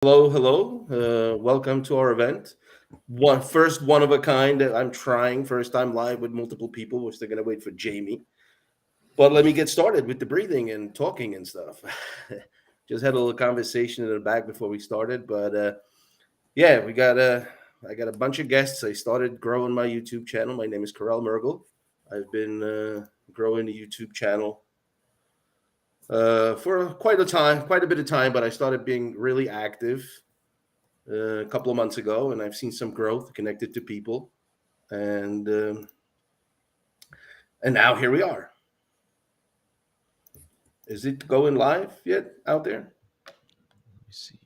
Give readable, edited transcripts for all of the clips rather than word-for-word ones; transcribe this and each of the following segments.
Hello, hello. Welcome to our event. One of a kind that I'm trying. First time live with multiple people. We're still gonna wait for Jamie. But let me get started with the breathing and talking and stuff. Just had a little conversation in the back before we started. But yeah, I got a bunch of guests. I started growing my YouTube channel. My name is Karel Mergel. I've been growing the YouTube channel for quite a bit of time. But I started being really active a couple of months ago, and I've seen some growth connected to people, and and now here we are. Is it going live yet out there? Let me see.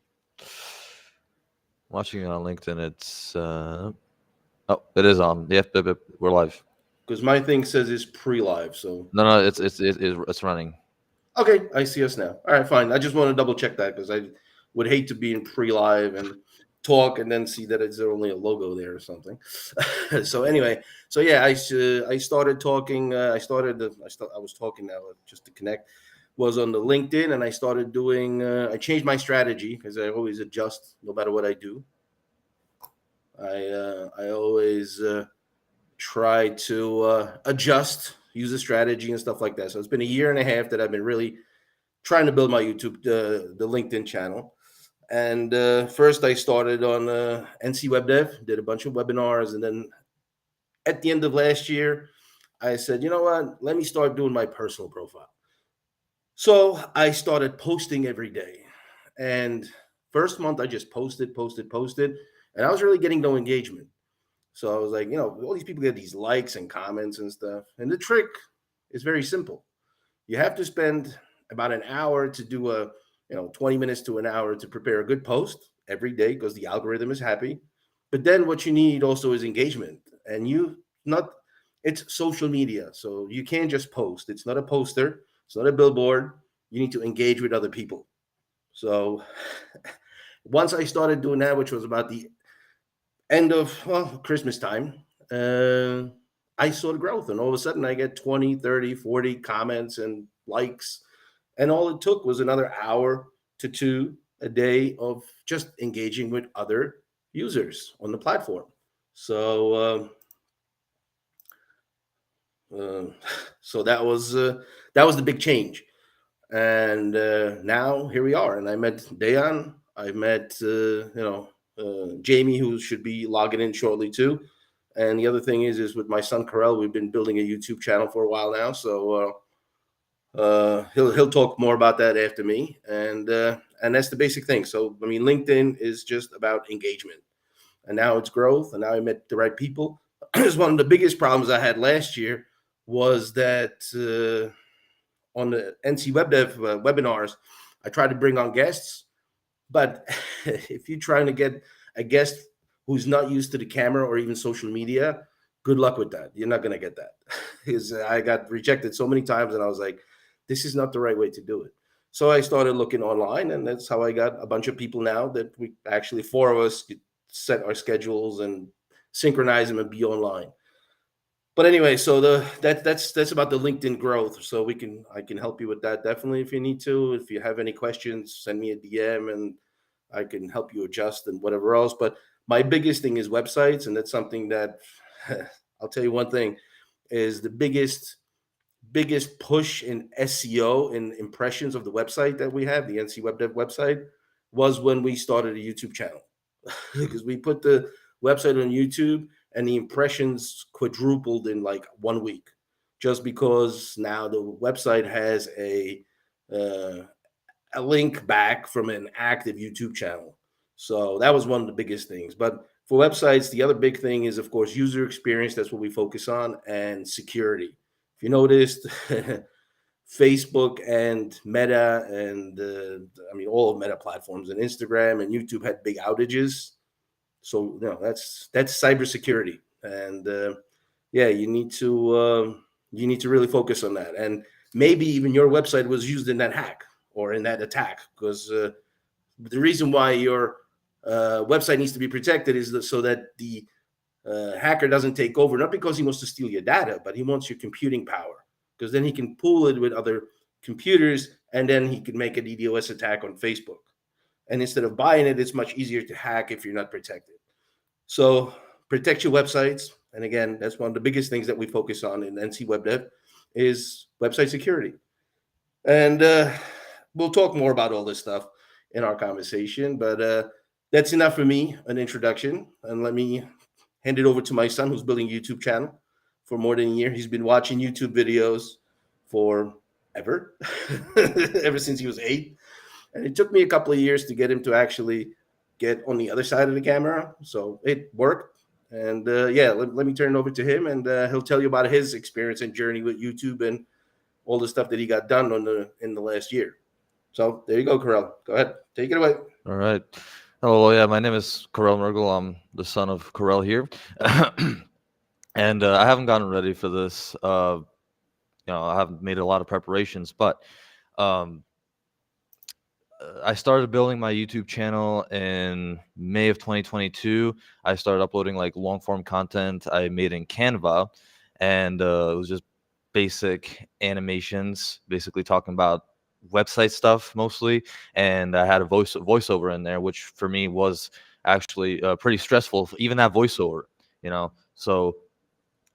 Watching it on LinkedIn, it's oh, it is on. Yep, we're live. Because my thing says it's pre-live. So No, it's running. okay, I see us now. All right, fine. I just want to double check that because I would hate to be in pre-live and talk and then see that it's only a logo there or something. So anyway, so yeah, I started talking. I was talking now just to connect. Was on the LinkedIn, and I started doing. I changed my strategy because I always adjust no matter what I do. I always try to adjust, use a strategy and stuff like that. So it's been a year and a half that I've been really trying to build my YouTube, the LinkedIn channel. And first, I started on NC Web Dev, did a bunch of webinars, and then at the end of last year, I said, you know what? Let me start doing my personal profile. So I started posting every day. And first month, I just posted, and I was really getting no engagement. So I was like, all these people get these likes and comments and stuff. And the trick is very simple. You have to spend about an hour to do 20 minutes to an hour to prepare a good post every day because the algorithm is happy. But then what you need also is engagement. And not, it's social media. So you can't just post. It's not a poster, it's not a billboard. You need to engage with other people. So once I started doing that, which was about the end of Christmas time, I saw the growth, and all of a sudden I get 20, 30, 40 comments and likes, and all it took was another hour to two a day of just engaging with other users on the platform. So uh, uh, so that was the big change, and now here we are. And I met Dayan. I met Jamie, who should be logging in shortly too. And the other thing is with my son Karel, we've been building a YouTube channel for a while now. So he'll talk more about that after me, and that's the basic thing. So I mean, LinkedIn is just about engagement, and now it's growth, and now I met the right people. Because one of the biggest problems I had last year was that on the NC Web Dev webinars, I tried to bring on guests, but if you're trying to get a guest who's not used to the camera or even social media, good luck with that. You're not going to get that. Because I got rejected so many times, and I was like, this is not the right way to do it. So I started looking online, and that's how I got a bunch of people now that we actually, four of us, could set our schedules and synchronize them and be online. But anyway, so that's about the LinkedIn growth. So I can help you with that definitely if you need to. If you have any questions, send me a DM and I can help you adjust and whatever else. But my biggest thing is websites, and that's something that I'll tell you one thing is the biggest push in SEO and impressions of the website that we have, the NC Web Dev website, was when we started a YouTube channel. Because we put the website on YouTube and the impressions quadrupled in like 1 week, just because now the website has uh, a link back from an active YouTube channel. So that was one of the biggest things. But for websites, the other big thing is, of course, user experience. That's what we focus on, and security. If you noticed, Facebook and Meta and I mean all of Meta platforms and Instagram and YouTube had big outages. So that's cybersecurity, and yeah, you need to really focus on that. And maybe even your website was used in that hack or in that attack, because the reason why your website needs to be protected is so that the hacker doesn't take over, not because he wants to steal your data, but he wants your computing power, because then he can pool it with other computers, and then he can make a DDoS attack on Facebook. And instead of buying it, it's much easier to hack if you're not protected. So protect your websites. And again, that's one of the biggest things that we focus on in NC Web Dev is website security. And we'll talk more about all this stuff in our conversation. But that's enough for me, an introduction. And let me hand it over to my son, who's building a YouTube channel for more than a year. He's been watching YouTube videos for ever, ever since he was 8. And it took me a couple of years to get him to actually get on the other side of the camera. So it worked. And yeah, let me turn it over to him, and he'll tell you about his experience and journey with YouTube and all the stuff that he got done in the last year. So there you go, Karel. Go ahead, take it away. All right. Hello, yeah, my name is Karel Mergel. I'm the son of Karel here. And I haven't gotten ready for this. I haven't made a lot of preparations, but um, I started building my YouTube channel in May of 2022. I started uploading like long form content I made in Canva, and it was just basic animations, basically talking about website stuff mostly. And I had a voiceover in there, which for me was actually pretty stressful, even that voiceover, you know. So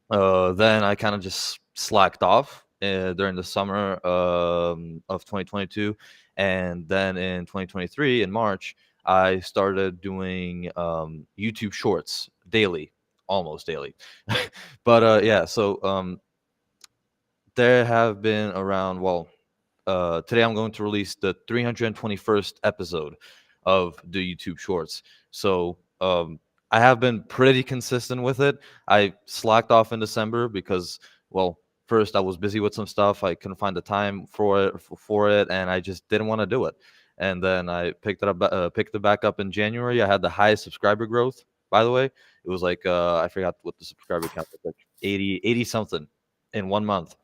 then I kind of just slacked off during the summer of 2022. And then in 2023, in March, I started doing YouTube shorts daily, almost daily. But yeah, so there have been around, well, today I'm going to release the 321st episode of the YouTube Shorts. So I have been pretty consistent with it. I slacked off in December because, well, first I was busy with some stuff. I couldn't find the time for it, and I just didn't want to do it. And then I picked it back up in January. I had the highest subscriber growth. By the way, it was like I forgot what the subscriber count was, like 80 something in 1 month.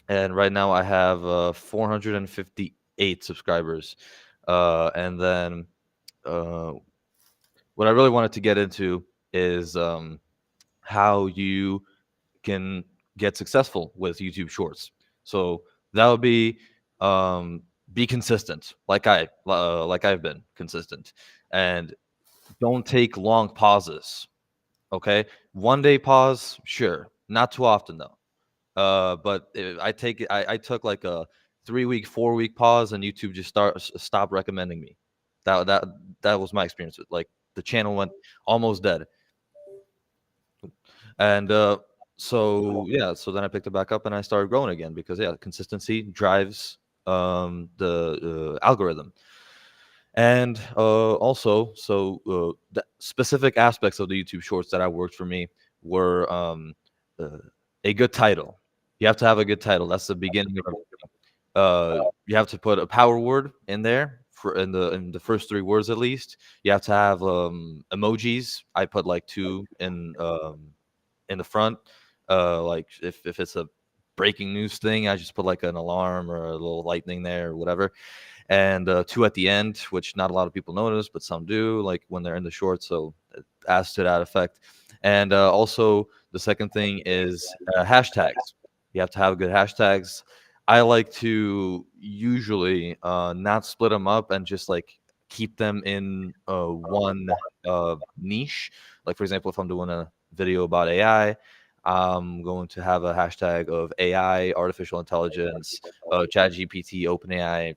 And right now I have 458 subscribers. And then uh, what I really wanted to get into is how you can get successful with YouTube Shorts. So that would um, be consistent, like I've been consistent, and don't take long pauses. Okay, 1 day pause, sure, not too often though. But I took like a 3 week, 4 week pause, and YouTube just stopped recommending me. That that that was my experience with, like, the channel went almost dead. And so yeah, so then I picked it back up and I started growing again because yeah, consistency drives the algorithm. And also, so the specific aspects of the YouTube Shorts that I worked for me were uh, a good title. You have to have a good title. That's the beginning of everything. You have to put a power word in there for in the first 3 words at least. You have to have emojis. I put like 2 in the front. Like if it's a breaking news thing, I just put like an alarm or a little lightning there or whatever. And 2 at the end, which not a lot of people notice, but some do, like when they're in the short. So it adds to that effect. And also, the second thing is hashtags. You have to have good hashtags. I like to usually not split them up and just like keep them in one niche. Like, for example, if I'm doing a video about AI, I'm going to have a hashtag of AI, artificial intelligence, ChatGPT, OpenAI.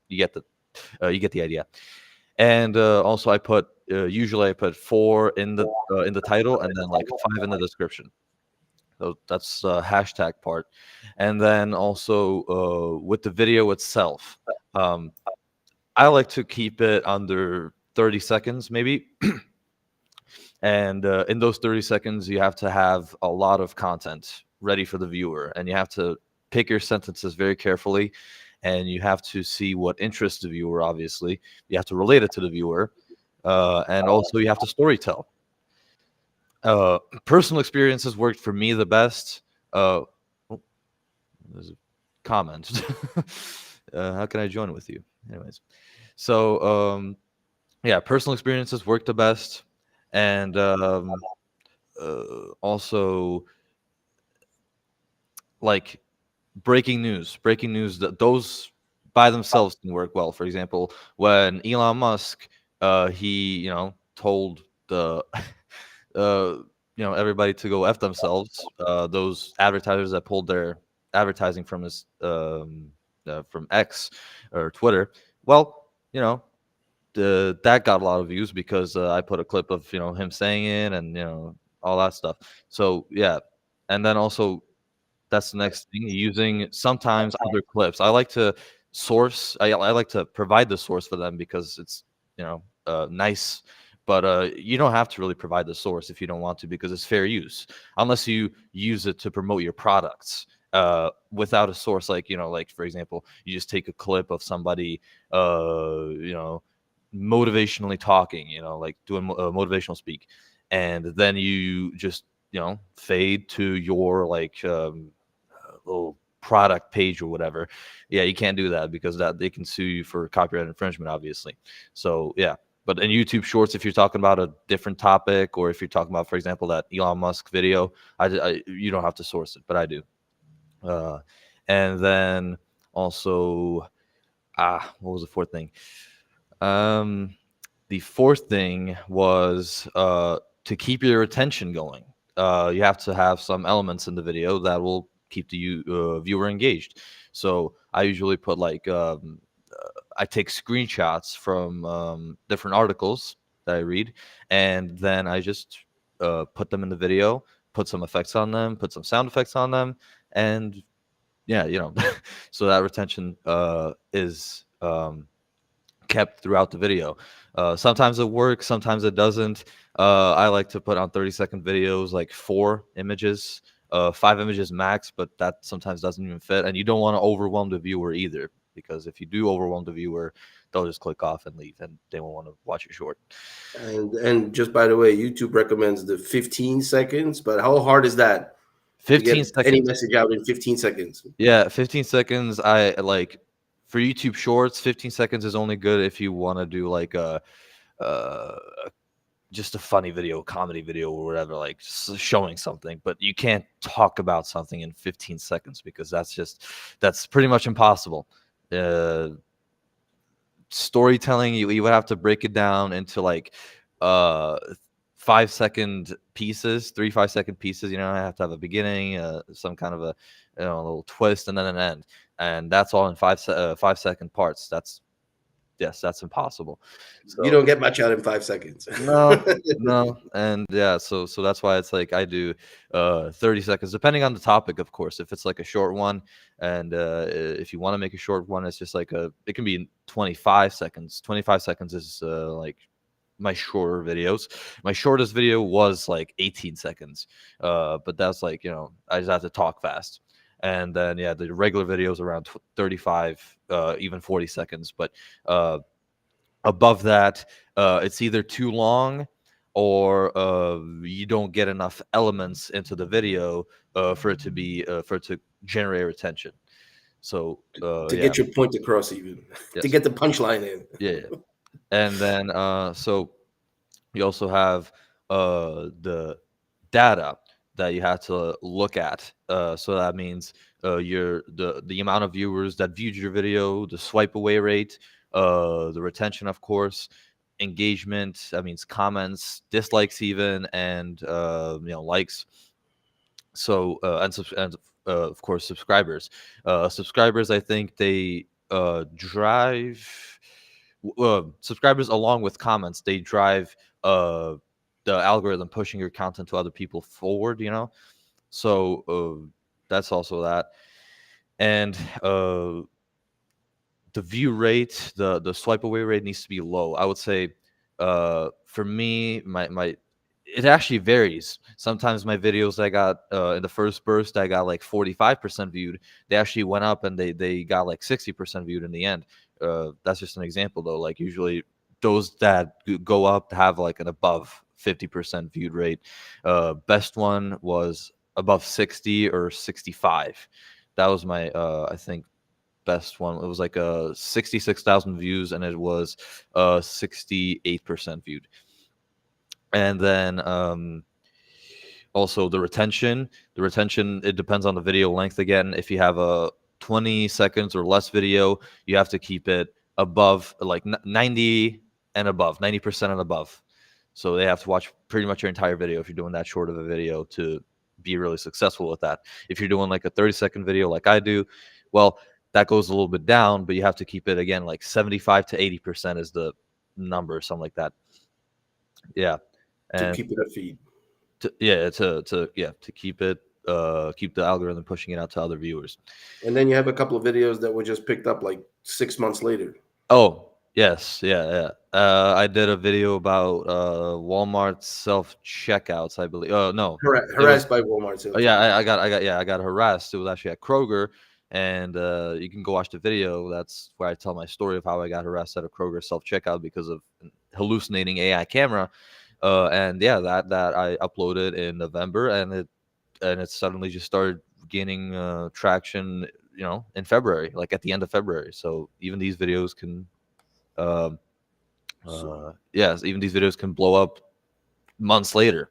You get the idea. And also, usually I put 4 in the title and then like 5 in the description. So that's hashtag part. And then also with the video itself, um, I like to keep it under 30 seconds, maybe. And in those 30 seconds, you have to have a lot of content ready for the viewer, and you have to pick your sentences very carefully, and you have to see what interests the viewer. Obviously, you have to relate it to the viewer, and also you have to storytell. Personal experiences worked for me the best. Oh, there's a comment. How can I join with you? Anyways, so yeah, personal experiences worked the best, and also, like, breaking news that those, by themselves can work well. For example, when Elon Musk, he told the uh, everybody to go f themselves. Those advertisers that pulled their advertising from his from X or Twitter. Well, you know, that got a lot of views because I put a clip of him saying it and all that stuff. So yeah, and then also that's the next thing, using sometimes other clips. I like to source. I like to provide the source for them because it's nice. But you don't have to really provide the source if you don't want to, because it's fair use, unless you use it to promote your products. Without a source, like for example, you just take a clip of somebody, motivationally talking, like doing motivational speak, and then you just fade to your like little product page or whatever. Yeah, you can't do that because that they can sue you for copyright infringement, obviously. So yeah, but in YouTube Shorts, if you're talking about a different topic, or if you're talking about, for example, that Elon Musk video, you don't have to source it, but I do. Uh, and then also, what was the fourth thing? Um, the fourth thing was to keep your attention going. You have to have some elements in the video that will keep the viewer engaged. So I usually put like I take screenshots from different articles that I read, and then I just put them in the video, put some effects on them, put some sound effects on them, and yeah, so that retention is kept throughout the video. Sometimes it works, sometimes it doesn't. I like to put on 30-second videos, like 4 images, 5 images max, but that sometimes doesn't even fit. And you don't want to overwhelm the viewer either, because if you do overwhelm the viewer, they'll just click off and leave, and they won't want to watch your short. And just by the way, YouTube recommends the 15 seconds, but how hard is that to 15 get any seconds. message out in 15 seconds? Yeah, 15 seconds. I like for YouTube Shorts, 15 seconds is only good if you want to do like uh, just a funny video, comedy video, or whatever, like showing something. But you can't talk about something in 15 seconds because that's pretty much impossible. Uh, Storytelling, you would have to break it down into like uh 5-second pieces, 3 5-second pieces. I have to have a beginning, some kind of a little twist, and then an end, and that's all in 5-second parts. That's impossible. You So don't get much out in 5 seconds. no, no, and yeah, so that's why it's like I do 30 seconds, depending on the topic, of course. If it's like a short one, and if you want to make a short one, it's just like it can be 25 seconds. 25 seconds is like my shorter videos. My shortest video was like 18 seconds, but that's like I just have to talk fast. And then yeah, the regular videos around 35, even 40 seconds, but above that, it's either too long, or you don't get enough elements into the video for it to generate retention. So To yeah, get your point across, even to yes, get the punchline in. yeah, yeah. And then so you also have the data that you have to look at. So that means your the amount of viewers that viewed your video, the swipe away rate, the retention, of course, engagement. That means comments, dislikes, even, and likes. So and of course subscribers. Subscribers, I think they drive subscribers, along with comments, they drive uh the algorithm pushing your content to other people forward. So that's also that. And the view rate, the swipe away rate needs to be low. I would say for me, my it actually varies. Sometimes my videos I got in the first burst, I got like 45% viewed. They actually went up and they got like 60% viewed in the end. That's just an example though. Like usually those that go up have like an above 50% viewed rate. Best one was above 60 or 65. That was my I think best one. It was like 66,000 views, and it was 68% viewed. And then also the retention. The retention, it depends on the video length again. If you have 20 seconds or less video, you have to keep it above like 90 and above, 90% and above. So they have to watch pretty much your entire video if you're doing that short of a video to be really successful with that. If you're doing like a 30-second video like I do, well, that goes a little bit down, but you have to keep it again like 75 to 80% is the number, something like that. Yeah. to And keep it a feed. to keep it keep the algorithm pushing it out to other viewers. And then you have a couple of videos that were just picked up like 6 months later. Oh, yes, yeah. I did a video about Walmart self checkouts, I believe. No, it was. Harassed by Walmart Oh sales yeah, checkout. I got harassed. It was actually at Kroger, and you can go watch the video. That's where I tell my story of how I got harassed at a Kroger self checkout because of an hallucinating AI camera. And yeah, that I uploaded in November, and it suddenly just started gaining traction. In February, like at the end of February. So even these videos can, um, So yes, even these videos can blow up months later.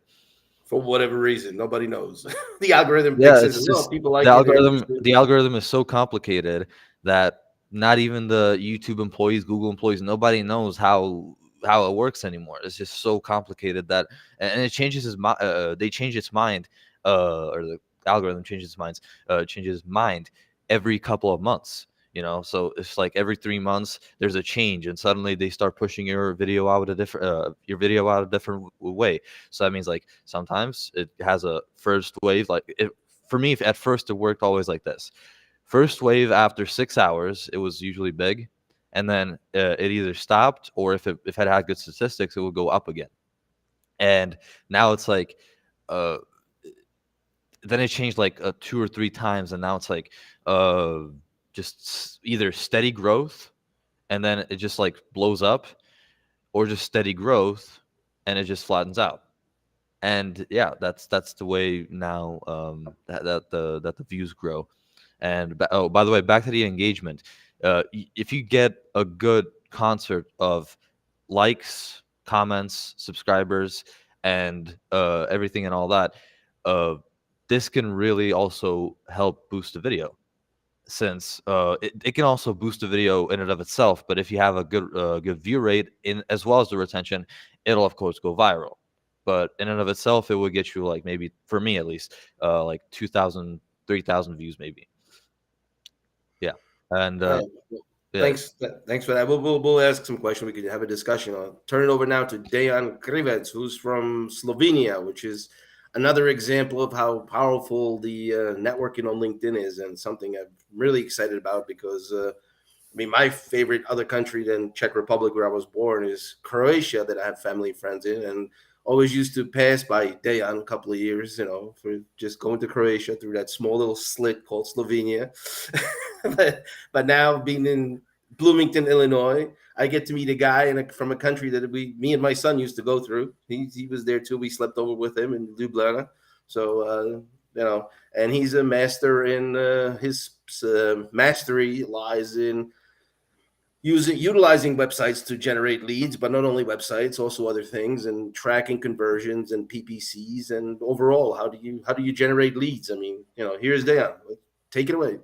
for whatever reason, nobody knows. The algorithm Yeah, picks it. it's No, just people like it. They're interested. the algorithm is so complicated that not even the YouTube employees, Google employees, nobody knows how it works anymore. It's just so complicated that, and it changes they change its mind, or the algorithm changes mind every couple of months. So it's like every 3 months there's a change, and suddenly they start pushing your video out a different way. So that means like sometimes it has a first wave. Like for me, at first it worked always like this. First wave after 6 hours, it was usually big, and then it either stopped or if it had good statistics, it would go up again. And now it's like, uh, then it changed like two or three times, and now it's like uh, just either steady growth, and then it just like blows up, or just steady growth, and it just flattens out. And yeah, that's the way now, that the views grow. And by the way, back to the engagement. If you get a good concert of likes, comments, subscribers, and everything and all that, uh, this can really also help boost the video, since it can also boost the video in and of itself. But if you have a good view rate in as well as the retention, it'll of course go viral. But in and of itself, it would get you like, maybe for me at least, like 2,000, 3,000 views maybe. Yeah. And All right. Well, yeah. thanks for that. We'll ask some questions. We can have a discussion. I'll turn it over now to Dejan Krivec, who's from Slovenia, which is another example of how powerful the networking on LinkedIn is, and something I'm really excited about because I mean, my favorite other country than Czech Republic, where I was born, is Croatia, that I have family friends in, and always used to pass by Dejan a couple of years, for just going to Croatia through that small little slit called Slovenia. but now being in Bloomington, Illinois, I get to meet a guy from a country that me and my son used to go through. He was there too. We slept over with him in Ljubljana. So, and he's a master in his mastery lies in utilizing websites to generate leads, but not only websites, also other things, and tracking conversions and PPCs, and overall, how do you generate leads? I mean, here's Dan. Take it away.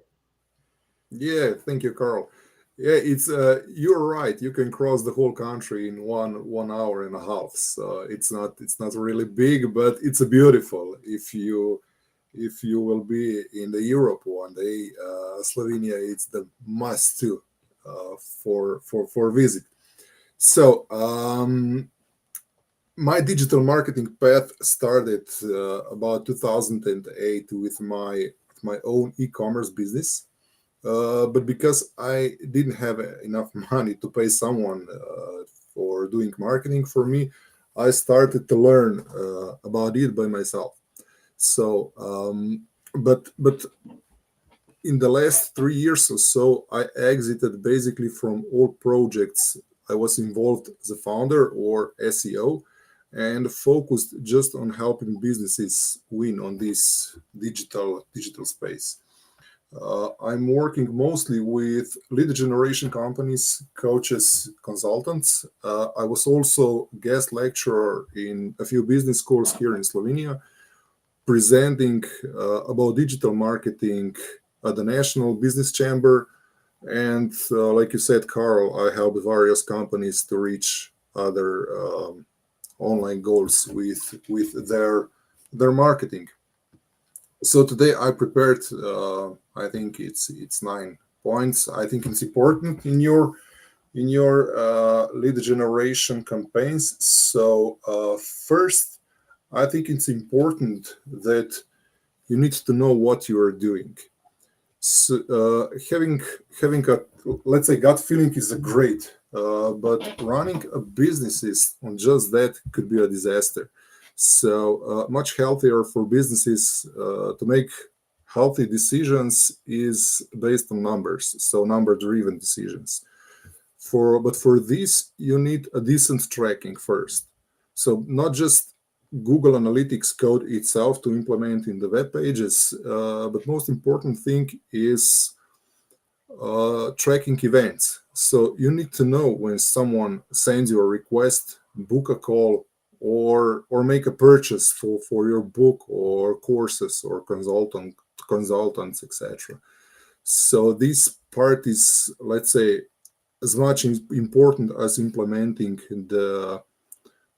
Yeah, thank you, Carl. Yeah, it's you're right. You can cross the whole country in one hour and a half. So it's not really big, but it's beautiful. If you will be in the Europe one day, Slovenia it's the must to for visit. So my digital marketing path started about 2008 with my own e-commerce business. But because I didn't have enough money to pay someone for doing marketing for me, I started to learn about it by myself. So, but in the last 3 years or so, I exited basically from all projects I was involved as a founder or SEO, and focused just on helping businesses win on this digital space. I'm working mostly with lead generation companies, coaches, consultants. I was also guest lecturer in a few business schools here in Slovenia, presenting about digital marketing at the National Business Chamber. And like you said, Carl, I help various companies to reach other online goals with their marketing. So today I prepared, I think it's 9 points. I think it's important in your lead generation campaigns. So first, I think it's important that you need to know what you are doing. So, having a, let's say, gut feeling is a great, but running a businesses on just that could be a disaster. So much healthier for businesses to make healthy decisions is based on numbers, so number driven decisions. For this you need a decent tracking first, so not just Google Analytics code itself to implement in the web pages, but most important thing is tracking events. So you need to know when someone sends you a request, book a call, or make a purchase for your book or courses or consultants, etc. So this part is, let's say, as much important as implementing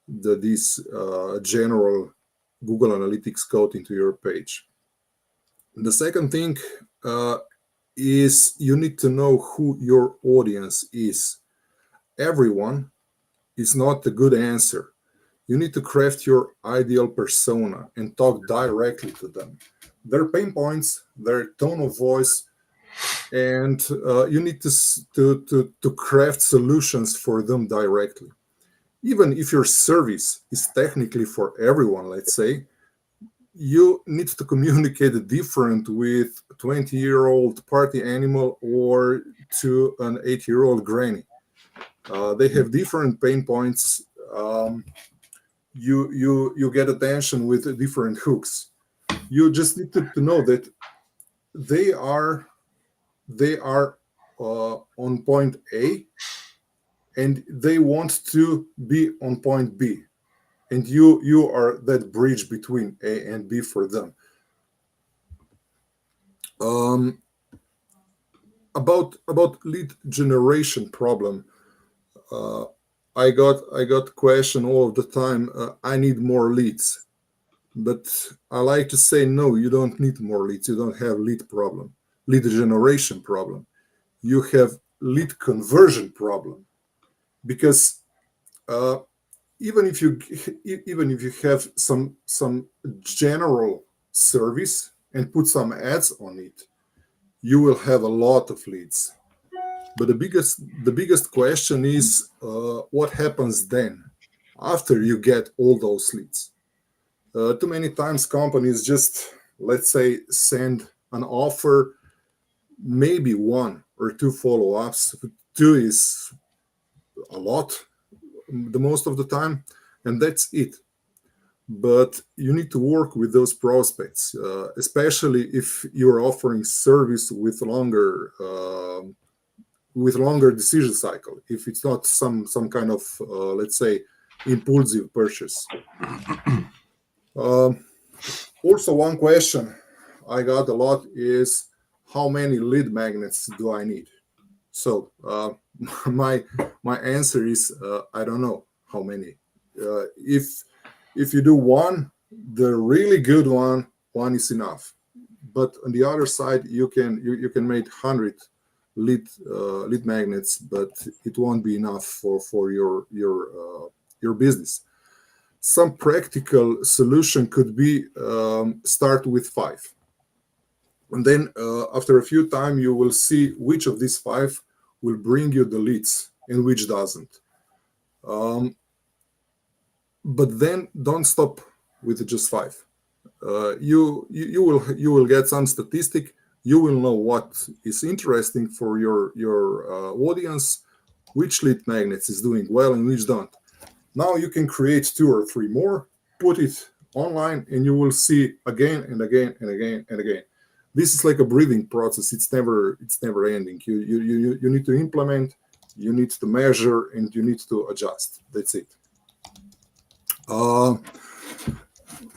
this general Google Analytics code into your page. The second thing is you need to know who your audience is. Everyone is not a good answer. You need to craft your ideal persona and talk directly to them. Their pain points, their tone of voice, and you need to craft solutions for them directly. Even if your service is technically for everyone, let's say, you need to communicate different with a 20-year-old party animal or to an 8-year-old granny. They have different pain points. You get attention with different hooks. You just need to know that they are on point A and they want to be on point B, and you are that bridge between A and B for them. Um, about lead generation problem, uh, I got question all of the time. I need more leads, but I like to say no. You don't need more leads. You don't have lead generation problem. You have lead conversion problem, because uh, even if you have some general service and put some ads on it, you will have a lot of leads. But the biggest question is what happens then after you get all those leads. Too many times companies just, let's say, send an offer, maybe one or two follow-ups. Two is a lot the most of the time, and that's it. But you need to work with those prospects, especially if you're offering service with longer decision cycle. If it's not some kind of let's say impulsive purchase. Um, Also, one question I got a lot is how many lead magnets do I need? So my my answer is I don't know how many. If you do one, the really good one is enough. But on the other side, you can make 100 lead magnets, but it won't be enough for your business. Some practical solution could be start with 5, and then after a few time you will see which of these 5 will bring you the leads and which doesn't. But then don't stop with just 5. You will get some statistic. You will know what is interesting for your audience, which lead magnets is doing well and which don't. Now you can create 2 or 3 more, put it online, and you will see again and again and again and again. This is like a breathing process. It's never ending. You need to implement, you need to measure, and you need to adjust. That's it.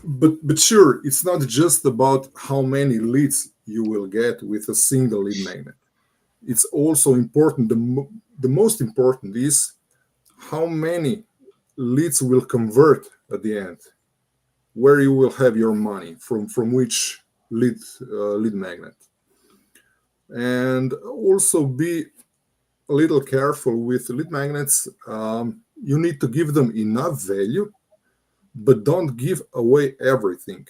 But sure, it's not just about how many leads you will get with a single lead magnet. It's also important, the most important is how many leads will convert at the end, where you will have your money from which lead magnet. And also be a little careful with lead magnets. You need to give them enough value, but don't give away everything.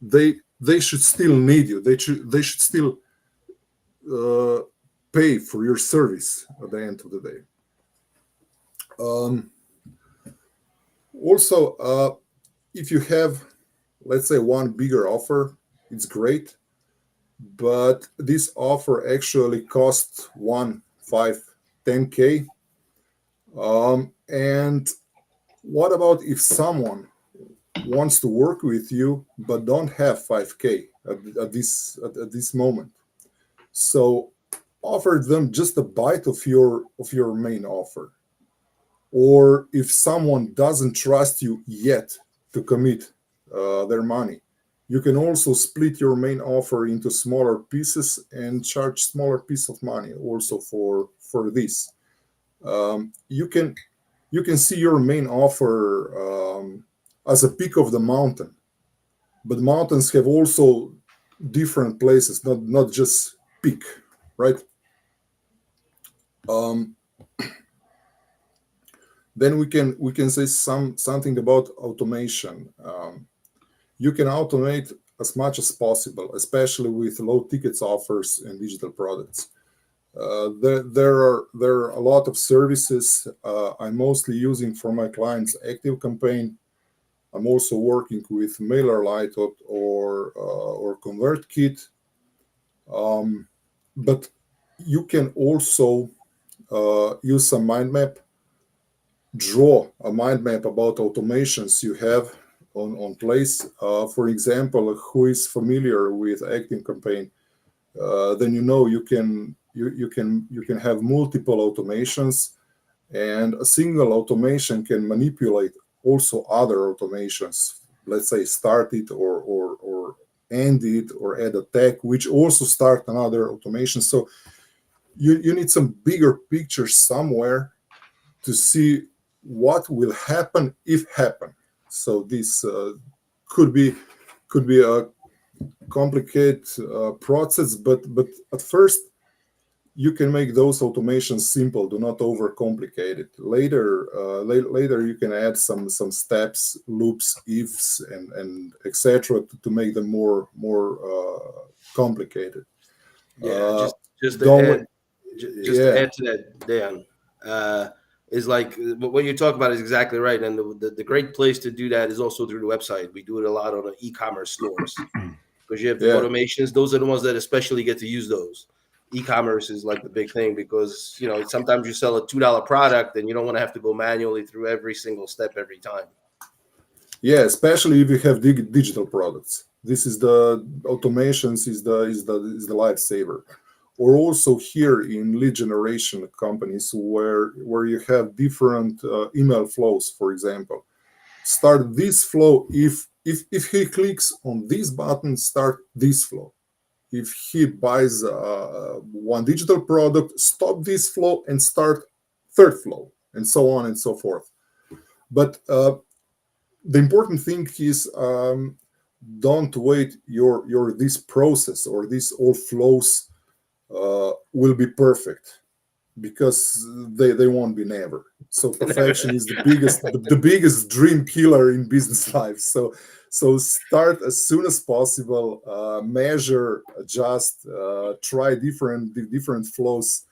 They should still need you. They should still uh, pay for your service at the end of the day. Um, Also, if you have, let's say, one bigger offer, it's great, but this offer actually costs 10K. And what about if someone wants to work with you but don't have 5K at this moment? So offer them just a bite of your main offer. Or if someone doesn't trust you yet to commit their money, you can also split your main offer into smaller pieces and charge smaller piece of money also for this. You can see your main offer as a peak of the mountain, but mountains have also different places, not just peak, right? Um, then we can say something about automation. You can automate as much as possible, especially with low tickets offers and digital products. There are a lot of services I'm mostly using for my clients' active campaign. I'm also working with MailerLite or ConvertKit, but you can also use some mind map, draw a mind map about automations you have on place. For example, who is familiar with active campaign, then you can have multiple automations, and a single automation can manipulate also other automations. Let's say start it or end it or add a tag, which also start another automation. So you need some bigger picture somewhere to see what will happen if happen. So this could be a complicated process, but at first you can make those automations simple. Do not overcomplicate it. Later you can add some steps, loops, ifs, and etc. to make them more complicated. Yeah, Uh, just to don't add, just to Yeah, add to that, Dan, uh, is like what you talk about is exactly right, and the great place to do that is also through the website. We do it a lot on the e-commerce stores because you have the yeah. automations. Those are the ones that especially get to use those. E-commerce is like the big thing because sometimes you sell a $2 product and you don't want to have to go manually through every single step every time. Yeah, especially if you have digital products. This is the automations is the lifesaver. Or also here in lead generation companies where you have different email flows, for example. Start this flow if he clicks on this button, start this flow. If he buys one digital product, stop this flow and start third flow, and so on and so forth. But the important thing is don't wait your this process or these all flows will be perfect, because they won't be never. So perfection is the biggest dream killer in business life. So start as soon as possible, measure, adjust, try different flows.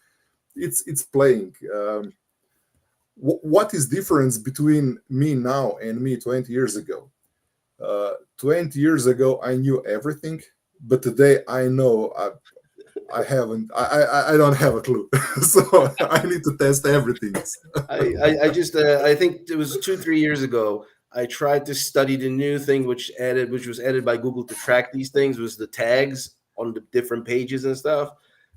It's playing. What is difference between me now and me 20 years ago? 20 years ago, I knew everything, but today I know I haven't. I don't have a clue, so I need to test everything. I think it was 2 3 years ago. I tried to study the new thing which was added by Google to track these things was the tags on the different pages and stuff.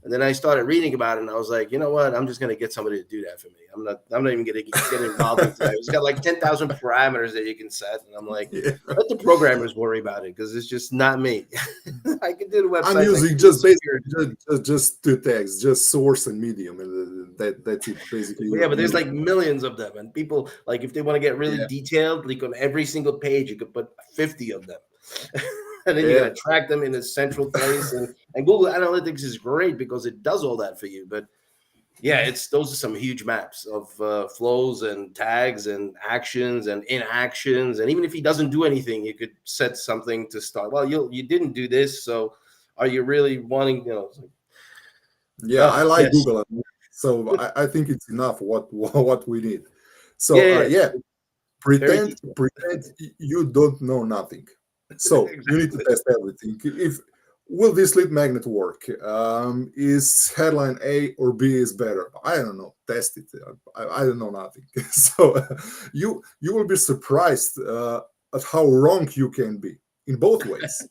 And then I started reading about it, and I was like, you know what? I'm just gonna get somebody to do that for me. I'm not even gonna get involved into that. It's got like 10,000 parameters that you can set, and I'm like, Yeah. let the programmers worry about it because it's just not me. I can do the I'm websites. I can using do the just basically security. just two tags, just source and medium, and that's it. Basically, But yeah, but there's you like millions of them, and people like if they want to get really yeah, detailed, like on every single page, you could put 50 of them, and then you're yeah, gonna track them in a central place. And Google Analytics is great because it does all that for you. But yeah, it's those are some huge maps of flows and tags and actions and inactions. And even if he doesn't do anything, you could set something to start. Well, you didn't do this, so are you really wanting? It's like, yeah. I oh like yes, Google, so I think it's enough what we need. yeah, So yeah, yeah, very pretend detailed. pretend you don't know nothing. So you need to Exactly. test everything. If will this lead magnet work? Is headline A or B is better? I don't know. Test it. I don't know nothing. So you will be surprised at how wrong you can be in both ways.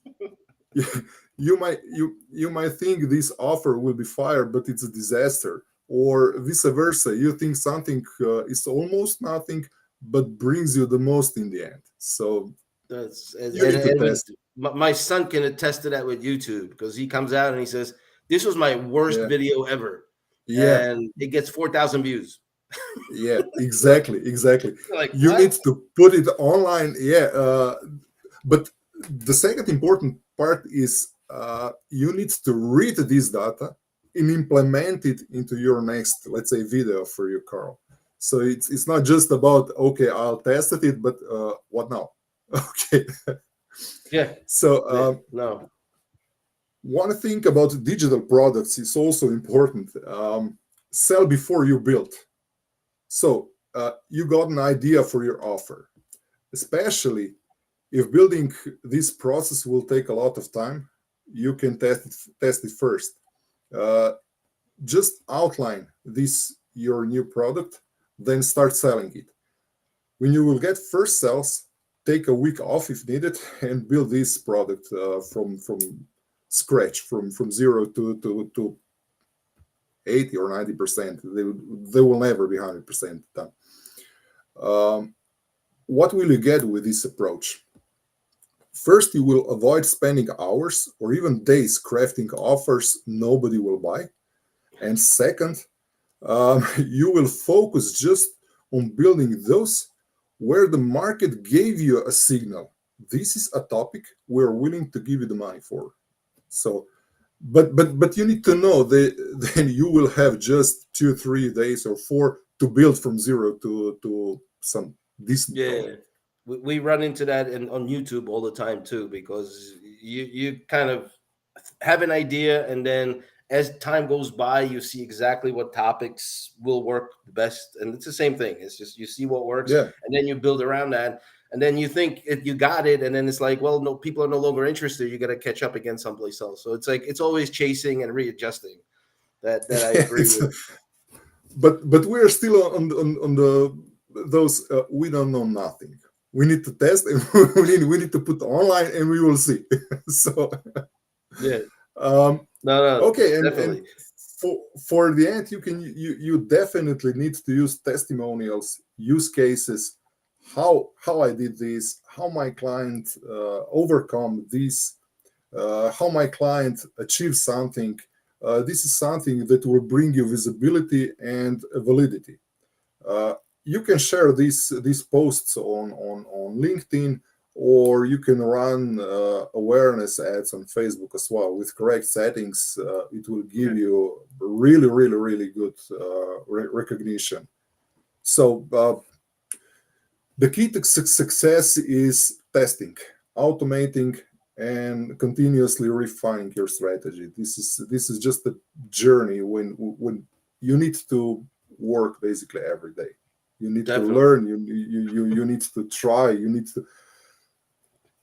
You might think this offer will be fire, but it's a disaster, or vice versa. You think something is almost nothing, but brings you the most in the end. So That's you need to and with test. my son can attest to that with YouTube because he comes out and he says, "This was my worst Yeah, video ever," yeah, and it gets 4,000 views. yeah. Like, Exactly, exactly. like You need what? to put it online. Yeah, but the second important part is you need to read this data and implement it into your next, let's say, video for your Carl. So it's not just about okay, I'll test it, but what now? Okay. Yeah, So no, one thing about digital products is also important. Sell before you build. So you got an idea for your offer, especially if building this process will take a lot of time. You can test it first. Uh, just outline this your new product, then start selling it. When you will get first sales, take a week off if needed, and build this product from scratch, from zero to 80 or 90%. They will never be 100% done. Um, what will you get with this approach? First, you will avoid spending hours or even days crafting offers nobody will buy. And second, you will focus just on building those where the market gave you a signal. This is a topic we're willing to give you the money for. So, but you need to know that then you will have just 2 3 days or four to build from zero to some decent yeah. product. We run into that on YouTube all the time too because you kind of have an idea, and then as time goes by you see exactly what topics will work the best, and it's the same thing. It's just you see what works, Yeah. and then you build around that, and then you think you got it, and then it's like, well, no, people are no longer interested. You got to catch up again someplace else. So it's like it's always chasing and readjusting. That I agree It's, with. but we are still on the those we don't know nothing. We need to test and we need to put online and we will see. So Yeah, um, no, no, okay, and definitely. for the end, you definitely need to use testimonials, use cases, how I did this, how my client overcome this, how my client achieved something. This is something that will bring you visibility and validity. Uh, you can share these posts on LinkedIn, or you can run awareness ads on Facebook as well. With correct settings, it will give you really, really, really good recognition. So the key to success is testing, automating, and continuously refining your strategy. This is just a journey when you need to work basically every day. You need to Definitely. learn. You need to try. You need to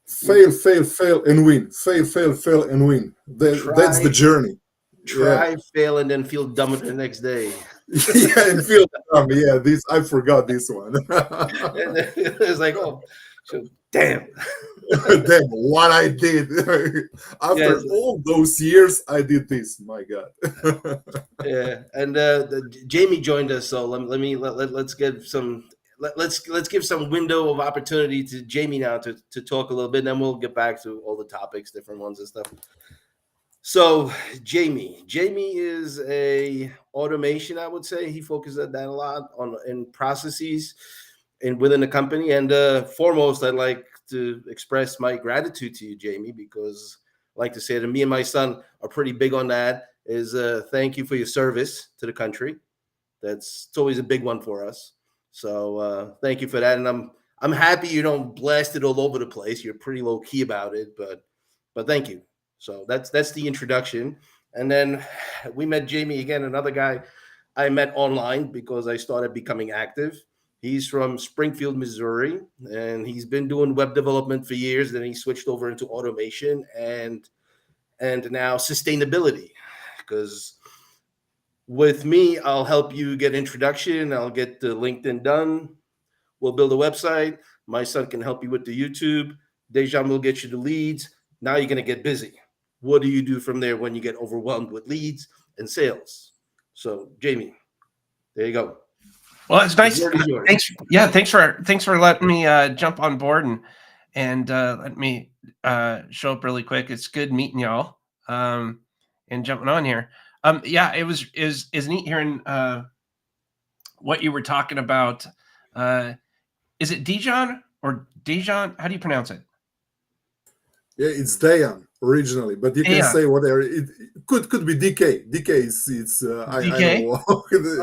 fail, fail, fail, and win. Fail, fail, fail, and win. That's the Try, journey. Yeah, try, fail, and then feel dumber the next day. yeah, and feel dumb. Yeah, this I forgot this one. And then it's like, oh, so, damn. Damn, what I did. Yes, After all those years, I did this. My God. yeah. And Jamie joined us, so let's get some. Let's give some window of opportunity to Jamie now to talk a little bit, and then we'll get back to all the topics, different ones and stuff. So Jamie is a automation. I would say he focuses on that a lot on in processes and within the company. And foremost, I'd like to express my gratitude to you, Jamie, because I like to say that me and my son are pretty big on that. Is thank you for your service to the country. That's it's always a big one for us. So thank you for that, and I'm happy you don't blast it all over the place. You're pretty low key about it, but thank you. So that's the introduction, and then we met Jamie again, another guy I met online because I started becoming active. He's from Springfield, Missouri, and he's been doing web development for years. Then he switched over into automation and now sustainability because with me, I'll help you get introduction. I'll get the LinkedIn done. We'll build a website. My son can help you with the YouTube. Dejan will get you the leads. Now you're going to get busy. What do you do from there when you get overwhelmed with leads and sales? So, Jamie, there you go. Well, it's The nice. word is yours. Thanks. Yeah, thanks for letting me jump on board and let me show up really quick. It's good meeting y'all and jumping on here. Yeah, it was is neat hearing what you were talking about. Is it Dijon or Dijon? How do you pronounce it? Yeah, it's Dayan originally, but you can Dijon. say whatever. It could be DK. DK is it's I DK? know.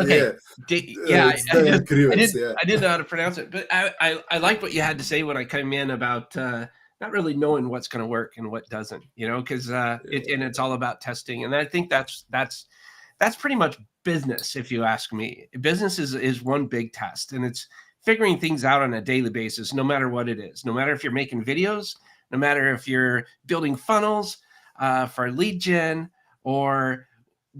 Okay. Yeah, Yeah, it's Dayan Krivets. Yeah. I didn't know how to pronounce it, but I liked what you had to say when I came in about not really knowing what's going to work and what doesn't, because it's all about testing, and I think that's pretty much business, if you ask me. Business is one big test, and it's figuring things out on a daily basis, no matter what it is, no matter if you're making videos, no matter if you're building funnels for lead gen or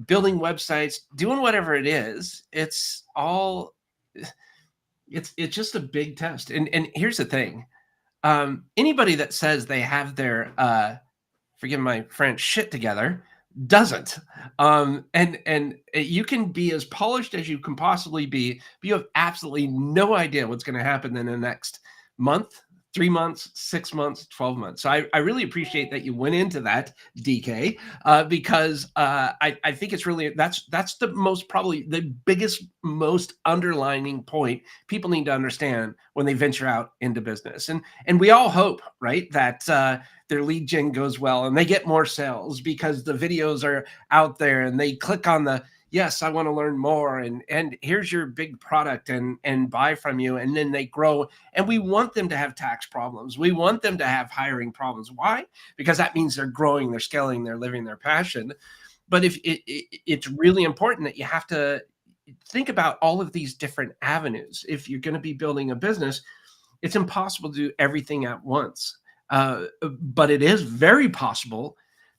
building websites, doing whatever it is, it's all it's just a big test. And here's the thing. Anybody that says they have their forgive my French shit together doesn't. And you can be as polished as you can possibly be, but you have absolutely no idea what's going to happen in the next month, 3 months, 6 months, 12 months. So I really appreciate that you went into that, DK, because I think it's really that's the most probably the biggest, most underlining point people need to understand when they venture out into business. And we all hope, right, that their lead gen goes well and they get more sales because the videos are out there and they click on the yes, I want to learn more, and here's your big product and buy from you, and then they grow. And we want them to have tax problems. We want them to have hiring problems. Why? Because that means they're growing, they're scaling, they're living their passion. But if it's really important that you have to think about all of these different avenues. If you're going to be building a business, it's impossible to do everything at once. But it is very possible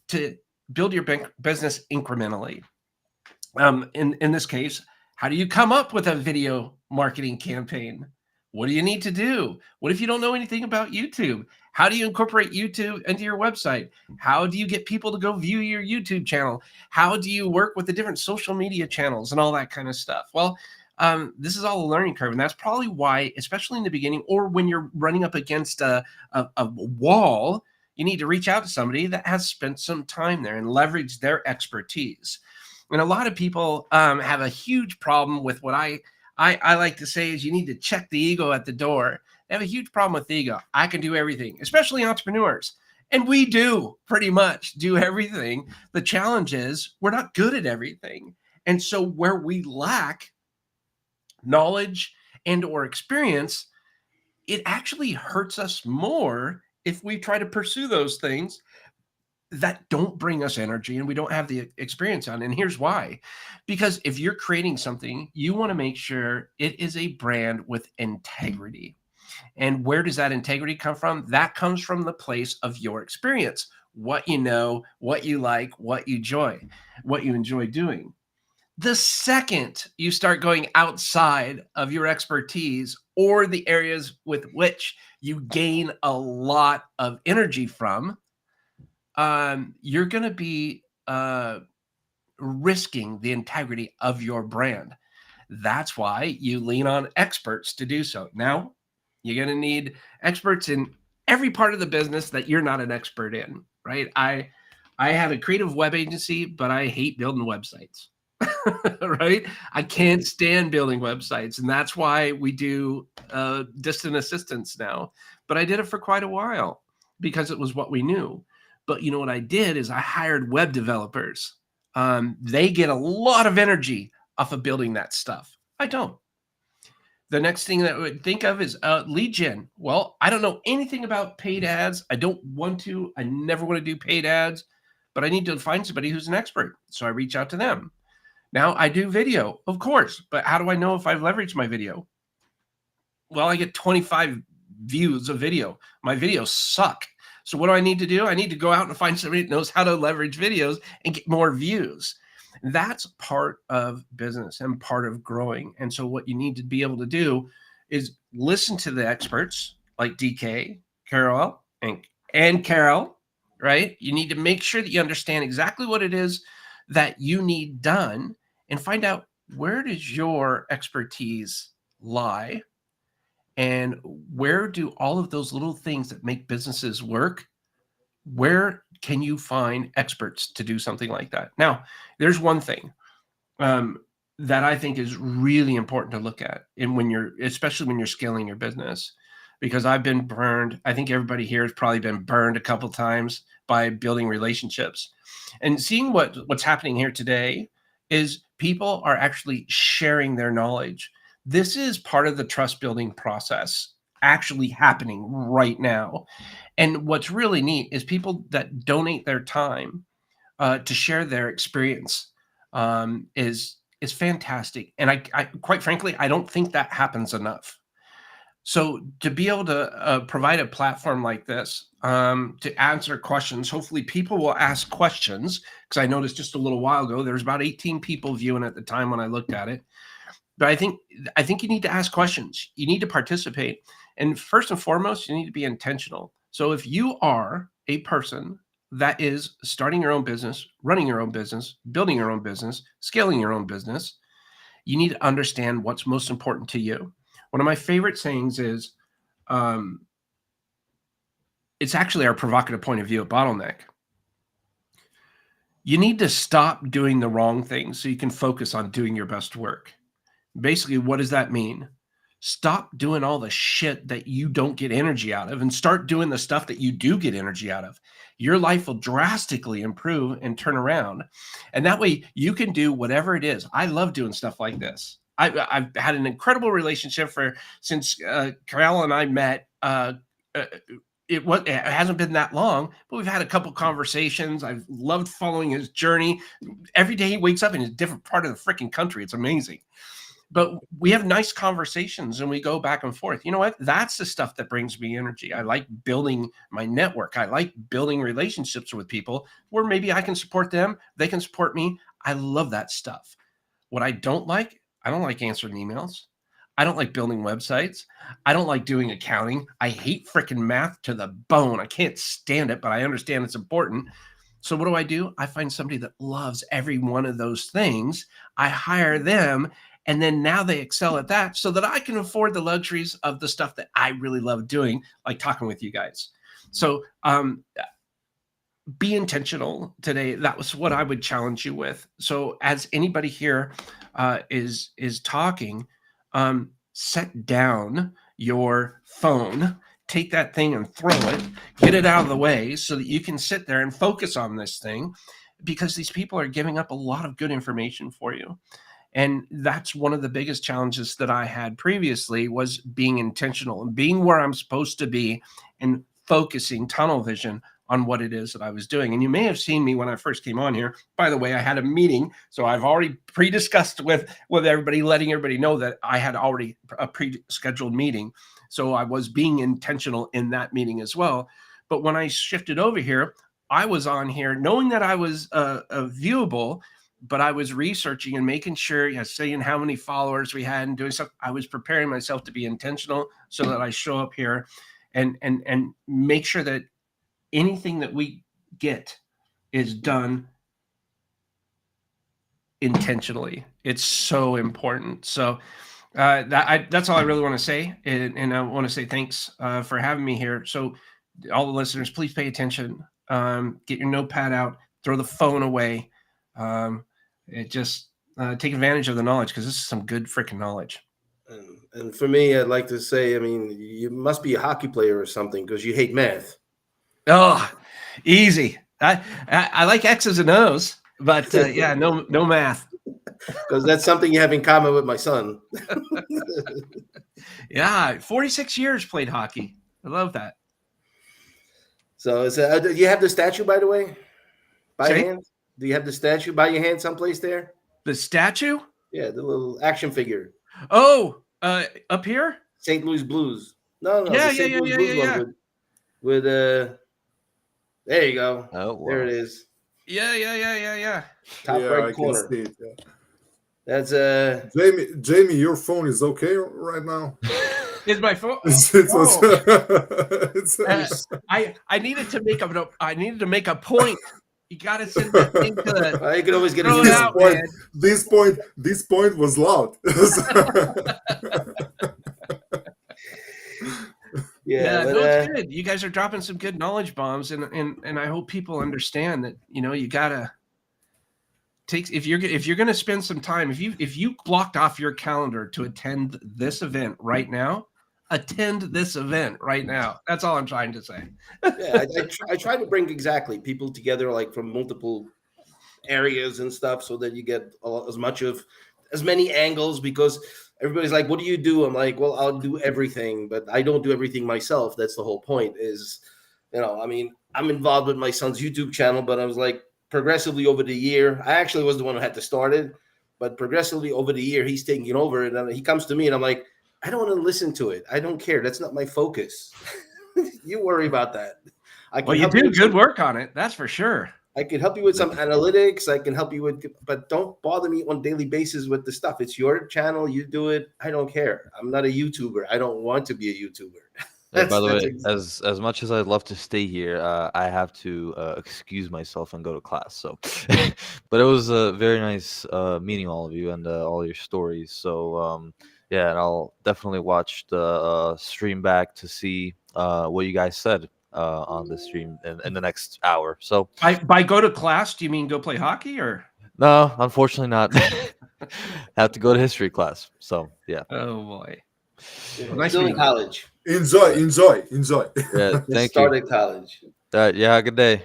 to build your business incrementally. In this case, how do you come up with a video marketing campaign? What do you need to do? What if you don't know anything about YouTube? How do you incorporate YouTube into your website? How do you get people to go view your YouTube channel? How do you work with the different social media channels and all that kind of stuff? Well, this is all a learning curve. And that's probably why, especially in the beginning, or when you're running up against a wall, you need to reach out to somebody that has spent some time there and leverage their expertise. And a lot of people have a huge problem with what I like to say is you need to check the ego at the door. They have a huge problem with the ego. I can do everything, especially entrepreneurs. And we do pretty much do everything. The challenge is we're not good at everything. And so where we lack knowledge and or experience, it actually hurts us more if we try to pursue those things that don't bring us energy and we don't have the experience on. And here's why. Because if you're creating something, you want to make sure it is a brand with integrity. And where does that integrity come from? That comes from the place of your experience, what you know, what you like, what you enjoy doing. The second you start going outside of your expertise or the areas with which you gain a lot of energy from, you're going to be risking the integrity of your brand. That's why you lean on experts to do so. Now, you're going to need experts in every part of the business that you're not an expert in, right? I have a creative web agency, but I hate building websites. Right? I can't stand building websites, and that's why we do distant assistance now. But I did it for quite a while because it was what we knew. But you know what I did is I hired web developers. They get a lot of energy off of building that stuff. I don't. The next thing that I would think of is lead gen. Well, I don't know anything about paid ads. I don't want to. I never want to do paid ads, but I need to find somebody who's an expert. So I reach out to them. Now I do video, of course, but how do I know if I've leveraged my video? Well, I get 25 views of video. My videos suck. So what do I need to do? I need to go out and find somebody that knows how to leverage videos and get more views. That's part of business and part of growing. And so what you need to be able to do is listen to the experts like DK, Carol, and Carol, right? You need to make sure that you understand exactly what it is that you need done and find out, where does your expertise lie? And where do all of those little things that make businesses work, where can you find experts to do something like that? Now, there's one thing that I think is really important to look at, and especially when you're scaling your business, because I've been burned. I think everybody here has probably been burned a couple times by building relationships, and seeing what's happening here today is people are actually sharing their knowledge. This is part of the trust building process actually happening right now. And what's really neat is people that donate their time to share their experience is fantastic. And I quite frankly, I don't think that happens enough. So to be able to provide a platform like this to answer questions, hopefully people will ask questions, because I noticed just a little while ago, there was about 18 people viewing at the time when I looked at it. But I think you need to ask questions. You need to participate. And first and foremost, you need to be intentional. So if you are a person that is starting your own business, running your own business, building your own business, scaling your own business, you need to understand what's most important to you. One of my favorite sayings is, it's actually our provocative point of view at Bottleneck. You need to stop doing the wrong things so you can focus on doing your best work. Basically, what does that mean? Stop doing all the shit that you don't get energy out of and start doing the stuff that you do get energy out of. Your life will drastically improve and turn around. And that way you can do whatever it is. I love doing stuff like this. I've had an incredible relationship since Carol and I met. It hasn't been that long, but we've had a couple conversations. I've loved following his journey. Every day he wakes up in a different part of the freaking country. It's amazing. But we have nice conversations and we go back and forth. You know what? That's the stuff that brings me energy. I like building my network. I like building relationships with people where maybe I can support them. They can support me. I love that stuff. What I don't like answering emails. I don't like building websites. I don't like doing accounting. I hate freaking math to the bone. I can't stand it, but I understand it's important. So what do? I find somebody that loves every one of those things. I hire them. And then now they excel at that so that I can afford the luxuries of the stuff that I really love doing, like talking with you guys. So be intentional today. That was what I would challenge you with. So as anybody here is talking, set down your phone, take that thing and throw it, get it out of the way so that you can sit there and focus on this thing, because these people are giving up a lot of good information for you. And that's one of the biggest challenges that I had previously, was being intentional and being where I'm supposed to be and focusing tunnel vision on what it is that I was doing. And you may have seen me when I first came on here. By the way, I had a meeting. So I've already pre-discussed with everybody, letting everybody know that I had already a pre-scheduled meeting. So I was being intentional in that meeting as well. But when I shifted over here, I was on here knowing that I was viewable, but I was researching and making sure, seeing how many followers we had and doing stuff. I was preparing myself to be intentional so that I show up here and make sure that anything that we get is done intentionally. It's so important. So that's all I really want to say. And I want to say thanks for having me here. So all the listeners, please pay attention. Get your notepad out, throw the phone away. It just take advantage of the knowledge, because this is some good freaking knowledge. And for me, I'd like to say, I mean, you must be a hockey player or something because you hate math. Oh, easy. I like X's and O's, but yeah, no math. Because that's something you have in common with my son. Yeah, 46 years played hockey. I love that. So do you have the statue, by the way, by Say? hand? Do you have the statue by your hand someplace there? The statue? Yeah, the little action figure. Oh, up here? St. Louis Blues. No, Yeah, the St. Louis Blues yeah. one with there you go. Oh, wow. There it is. Yeah. Top Yeah, right I can corner. see it. Yeah. That's Jamie, your phone is okay right now? Is my phone? I needed to make a point. You got to send that thing to the. you can always get Throw it it out, man. This point was loud. Yeah, but, no, it's good. You guys are dropping some good knowledge bombs, and I hope people understand that, you gotta take, if you're gonna spend some time, if you blocked off your calendar to attend this event right now, attend this event right now. That's all I'm trying to say. yeah, I try to bring exactly people together, like from multiple areas and stuff, so that you get as many angles, because everybody's like, what do you do? I'm like, well, I'll do everything, but I don't do everything myself. That's the whole point is, I mean, I'm involved with my son's YouTube channel, but I was like, progressively over the year, I actually was the one who had to start it, but progressively over the year, he's taking over, and then he comes to me and I'm like, I don't want to listen to it. I don't care. That's not my focus. You worry about that. Well, you do good work on it. That's for sure. I can help you with some analytics. I can help you with, but don't bother me on a daily basis with the stuff. It's your channel. You do it. I don't care. I'm not a YouTuber. I don't want to be a YouTuber. By the way, as much as I'd love to stay here, I have to excuse myself and go to class. So, but it was very nice meeting all of you and all your stories. So, yeah, and I'll definitely watch the stream back to see what you guys said on the stream in the next hour. So, by go to class, do you mean go play hockey or? No, unfortunately not. Have to go to history class. So, yeah. Oh boy. Nice still in college. Enjoy. Yeah, thank Started college. Yeah, good day.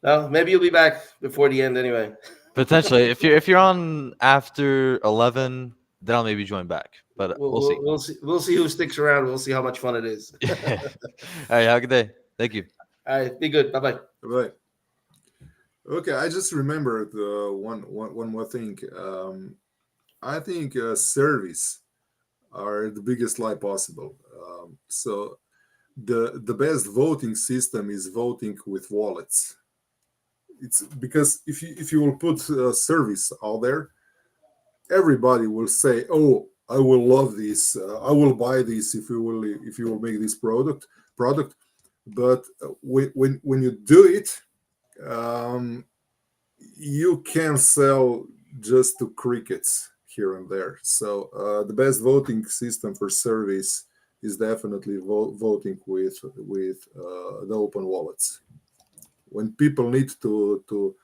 Well, maybe you'll be back before the end anyway. Potentially, if you're on after 11, then I'll maybe join back. But we'll see. We'll see who sticks around. We'll see how much fun it is. All right, have a good day. Thank you. All right, be good. Bye. Bye. Okay, I just remembered one more thing. I think service are the biggest lie possible. So the best voting system is voting with wallets. It's because if you will put service out there, everybody will say, "Oh, I will love this. I will buy this if you will make this product." But when you do it, you can sell just to crickets here and there. So the best voting system for service is definitely voting with the open wallets. When people need to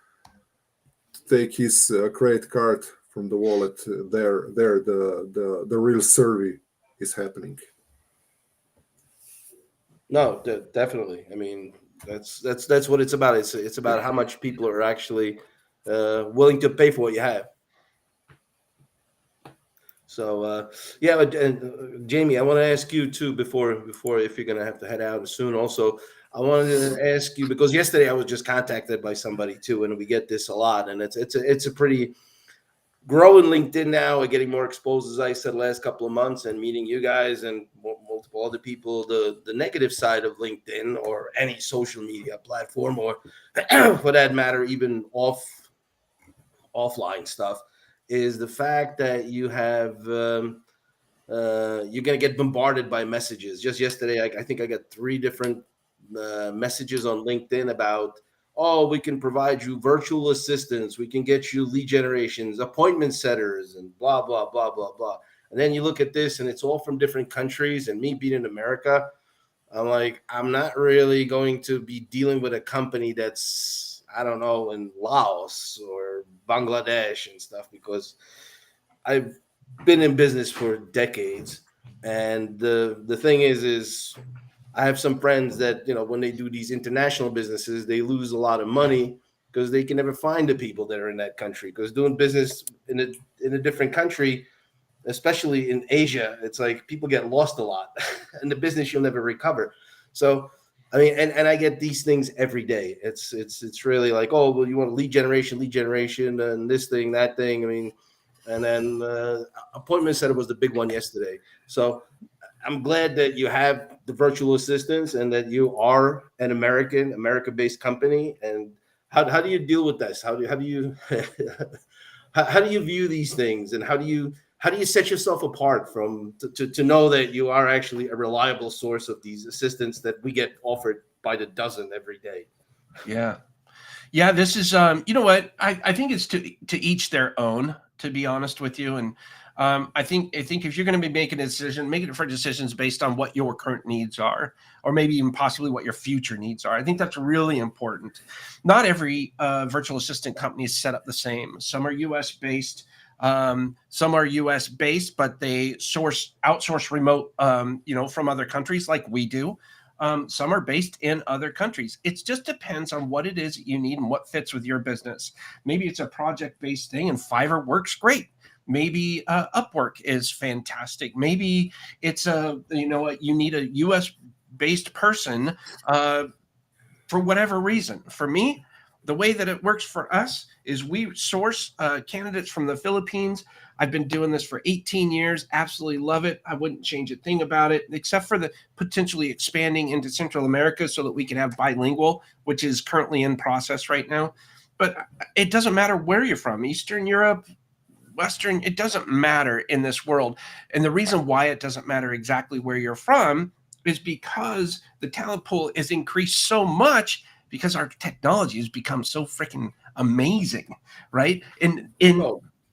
take his credit card from the wallet, there the real survey is happening. No, definitely. I mean, that's what it's about. It's about how much people are actually willing to pay for what you have. So yeah, and Jamie, I want to ask you too before if you're gonna have to head out soon. Also, I wanted to ask you because yesterday I was just contacted by somebody too, and we get this a lot, and it's a pretty growing LinkedIn now. We're getting more exposed, as I said, last couple of months, and meeting you guys and multiple other people. The negative side of LinkedIn or any social media platform, or for that matter, even offline stuff, is the fact that you have you're going to get bombarded by messages. Just yesterday, I think I got 3 different messages on LinkedIn about, oh, we can provide you virtual assistants, we can get you lead generations, appointment setters, and blah blah blah blah blah. And then you look at this, and it's all from different countries. And me being in America, I'm like, I'm not really going to be dealing with a company that's, I don't know, in Laos or Bangladesh and stuff, because I've been in business for decades. And the thing is I have some friends that, when they do these international businesses, they lose a lot of money because they can never find the people that are in that country. Because doing business in a different country, especially in Asia, it's like people get lost a lot, and the business you'll never recover. So, I mean, and I get these things every day. It's really like, oh, well, you want lead generation, and this thing, that thing. I mean, and then appointment setter was the big one yesterday. So I'm glad that you have the virtual assistants and that you are an America-based company. And how do you deal with this? How do you how do you view these things, and how do you set yourself apart from to know that you are actually a reliable source of these assistants that we get offered by the dozen every day? Yeah, this is you know what, I think it's to each their own, to be honest with you. And I think if you're going to be making a decision, make it for decisions based on what your current needs are, or maybe even possibly what your future needs are. I think that's really important. Not every virtual assistant company is set up the same. Some are US based. Some are US based, but they outsource remote, from other countries like we do. Some are based in other countries. It just depends on what it is that you need and what fits with your business. Maybe it's a project-based thing and Fiverr works great. Maybe Upwork is fantastic. Maybe it's you need a US-based person for whatever reason. For me, the way that it works for us is we source candidates from the Philippines. I've been doing this for 18 years. Absolutely love it. I wouldn't change a thing about it, except for the potentially expanding into Central America so that we can have bilingual, which is currently in process right now. But it doesn't matter where you're from, Eastern Europe, Western, it doesn't matter in this world. And the reason why it doesn't matter exactly where you're from is because the talent pool is increased so much because our technology has become so freaking amazing, right? In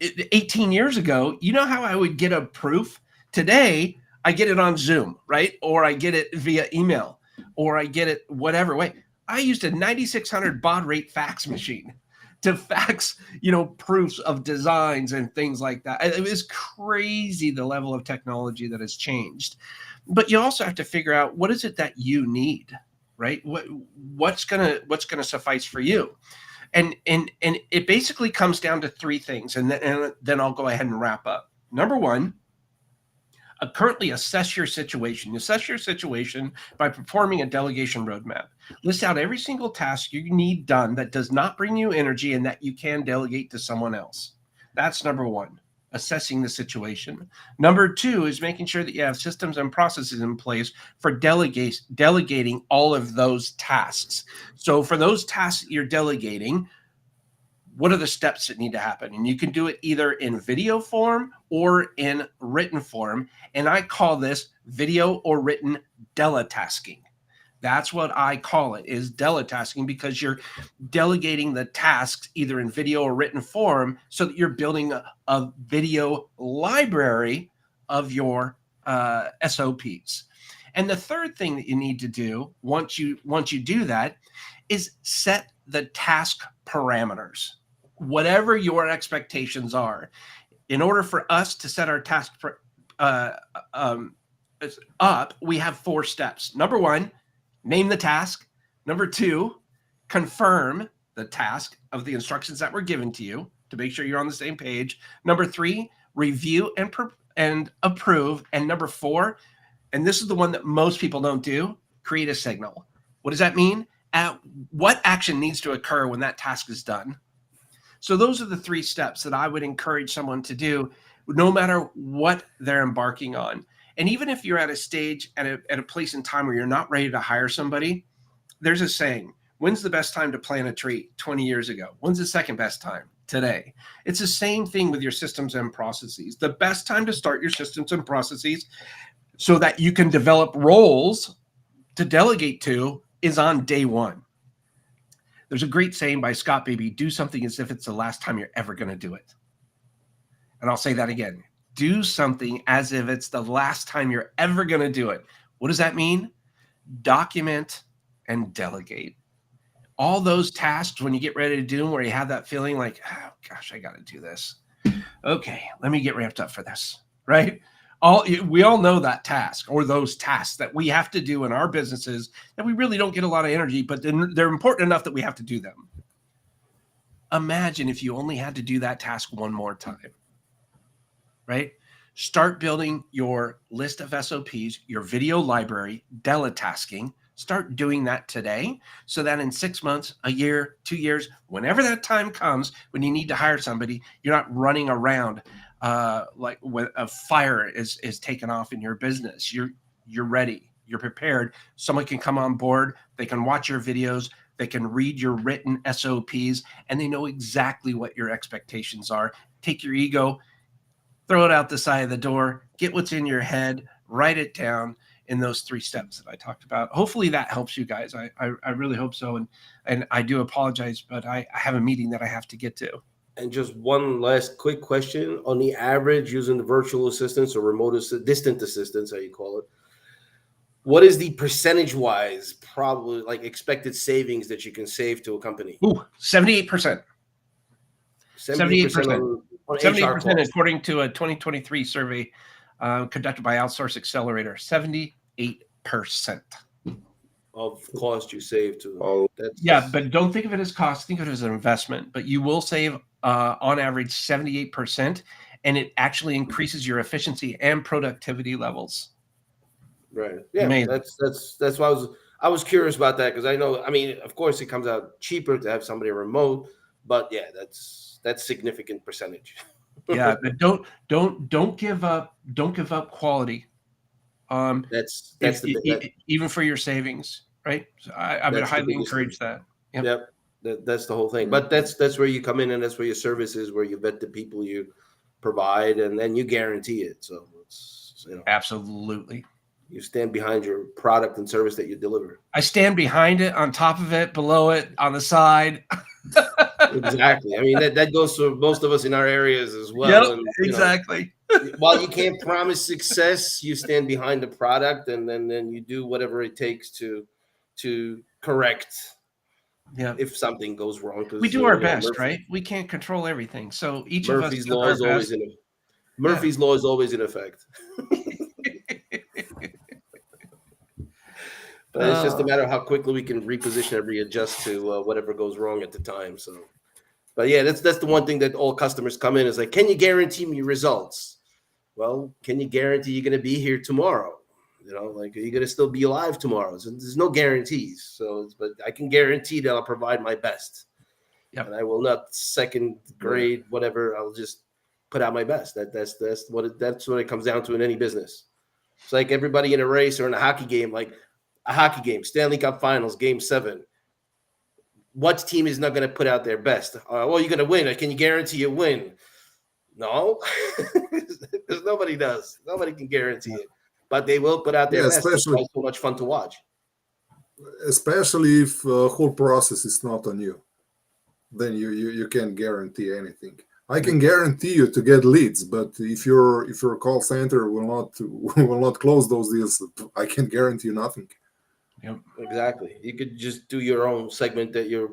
18 years ago, you know how I would get a proof? Today, I get it on Zoom, right? Or I get it via email, or I get it whatever way. I used a 9600 baud rate fax machine to fax, proofs of designs and things like that. It was crazy, the level of technology that has changed. But you also have to figure out, what is it that you need, right? What's gonna suffice for you? And it basically comes down to 3 things, and then I'll go ahead and wrap up. Number 1, currently assess your situation. Assess your situation by performing a delegation roadmap. List out every single task you need done that does not bring you energy and that you can delegate to someone else. That's number 1, assessing the situation. Number 2 is making sure that you have systems and processes in place for delegating all of those tasks. So for those tasks that you're delegating, what are the steps that need to happen? And you can do it either in video form or in written form. And I call this video or written deletasking. That's what I call it, is deletasking, because you're delegating the tasks either in video or written form so that you're building a video library of your SOPs. And the third thing that you need to do once you do that is set the task parameters. Whatever your expectations are, in order for us to set our task up, we have 4 steps. Number 1, name the task. Number 2, confirm the task of the instructions that were given to you to make sure you're on the same page. Number 3, review and approve. And number 4, and this is the one that most people don't do, create a signal. What does that mean? What action needs to occur when that task is done? So those are the 3 steps that I would encourage someone to do, no matter what they're embarking on. And even if you're at a stage, at a place in time where you're not ready to hire somebody, there's a saying: when's the best time to plant a tree? 20 years ago. When's the second best time? today. It's the same thing with your systems and processes. The best time to start your systems and processes so that you can develop roles to delegate to is on day one. There's a great saying by Scott Beebe, do something as if it's the last time you're ever going to do it. And I'll say that again. Do something as if it's the last time you're ever going to do it. What does that mean? Document and delegate. All those tasks when you get ready to do them where you have that feeling like, oh gosh, I got to do this. Okay, let me get ramped up for this, right? We all know that task or those tasks that we have to do in our businesses that we really don't get a lot of energy, but they're important enough that we have to do them. Imagine if you only had to do that task one more time, right? Start building your list of SOPs, your video library, teletasking. Start doing that today so that in 6 months, a year, 2 years, whenever that time comes, when you need to hire somebody, you're not running around like when a fire is taken off in your business. You're ready. You're prepared. Someone can come on board. They can watch your videos. They can read your written SOPs, and they know exactly what your expectations are. Take your ego, throw it out the side of the door, get what's in your head, write it down in those 3 steps that I talked about. Hopefully that helps you guys. I really hope so. And I do apologize, but I have a meeting that I have to get to. And just one last quick question. On the average, using the virtual assistants or distant assistants, how you call it, what is the percentage-wise probably like expected savings that you can save to a company? Ooh, 78%. 78%. On 78% according to a 2023 survey conducted by Outsource Accelerator. 78% of cost you save to. Oh, but don't think of it as cost. Think of it as an investment. But you will save on average 78%, and it actually increases your efficiency and productivity levels. Right. Yeah. Amazing. That's why I was curious about that, because I know, I mean, of course, it comes out cheaper to have somebody remote, but yeah, that's significant percentage. Yeah, but don't give up quality. That's even for your savings, right? So I would highly encourage that. Yep. That's the whole thing. But that's where you come in, and that's where your service is, where you vet the people you provide, and then you guarantee it. So it's, absolutely. You stand behind your product and service that you deliver. I stand behind it, on top of it, below it, on the side. Exactly. I mean, that goes for most of us in our areas as well. Yep, and, exactly. While you can't promise success, you stand behind the product, and then you do whatever it takes to correct if something goes wrong. We do our best, right? We can't control everything. So Murphy's law is always in effect. But it's just a matter of how quickly we can reposition and readjust to whatever goes wrong at the time. So, but yeah, that's the one thing that all customers come in is like, can you guarantee me results? Well, can you guarantee you're going to be here tomorrow? Like, are you going to still be alive tomorrow? So there's no guarantees. So, but I can guarantee that I'll provide my best. Yep. And I will not second grade whatever. I'll just put out my best. That's what it comes down to in any business. It's like everybody in a race or in a hockey game, like a hockey game, Stanley Cup Finals, Game 7. What team is not going to put out their best? Well, you're going to win. Can you guarantee you win? No, because nobody does. Nobody can guarantee it. But they will put out their best. Especially, it's so much fun to watch. Especially if the whole process is not on you. Then you can't guarantee anything. I can guarantee you to get leads, but if your call center will not close those deals, I can guarantee you nothing. Yep. Exactly. You could just do your own segment that you're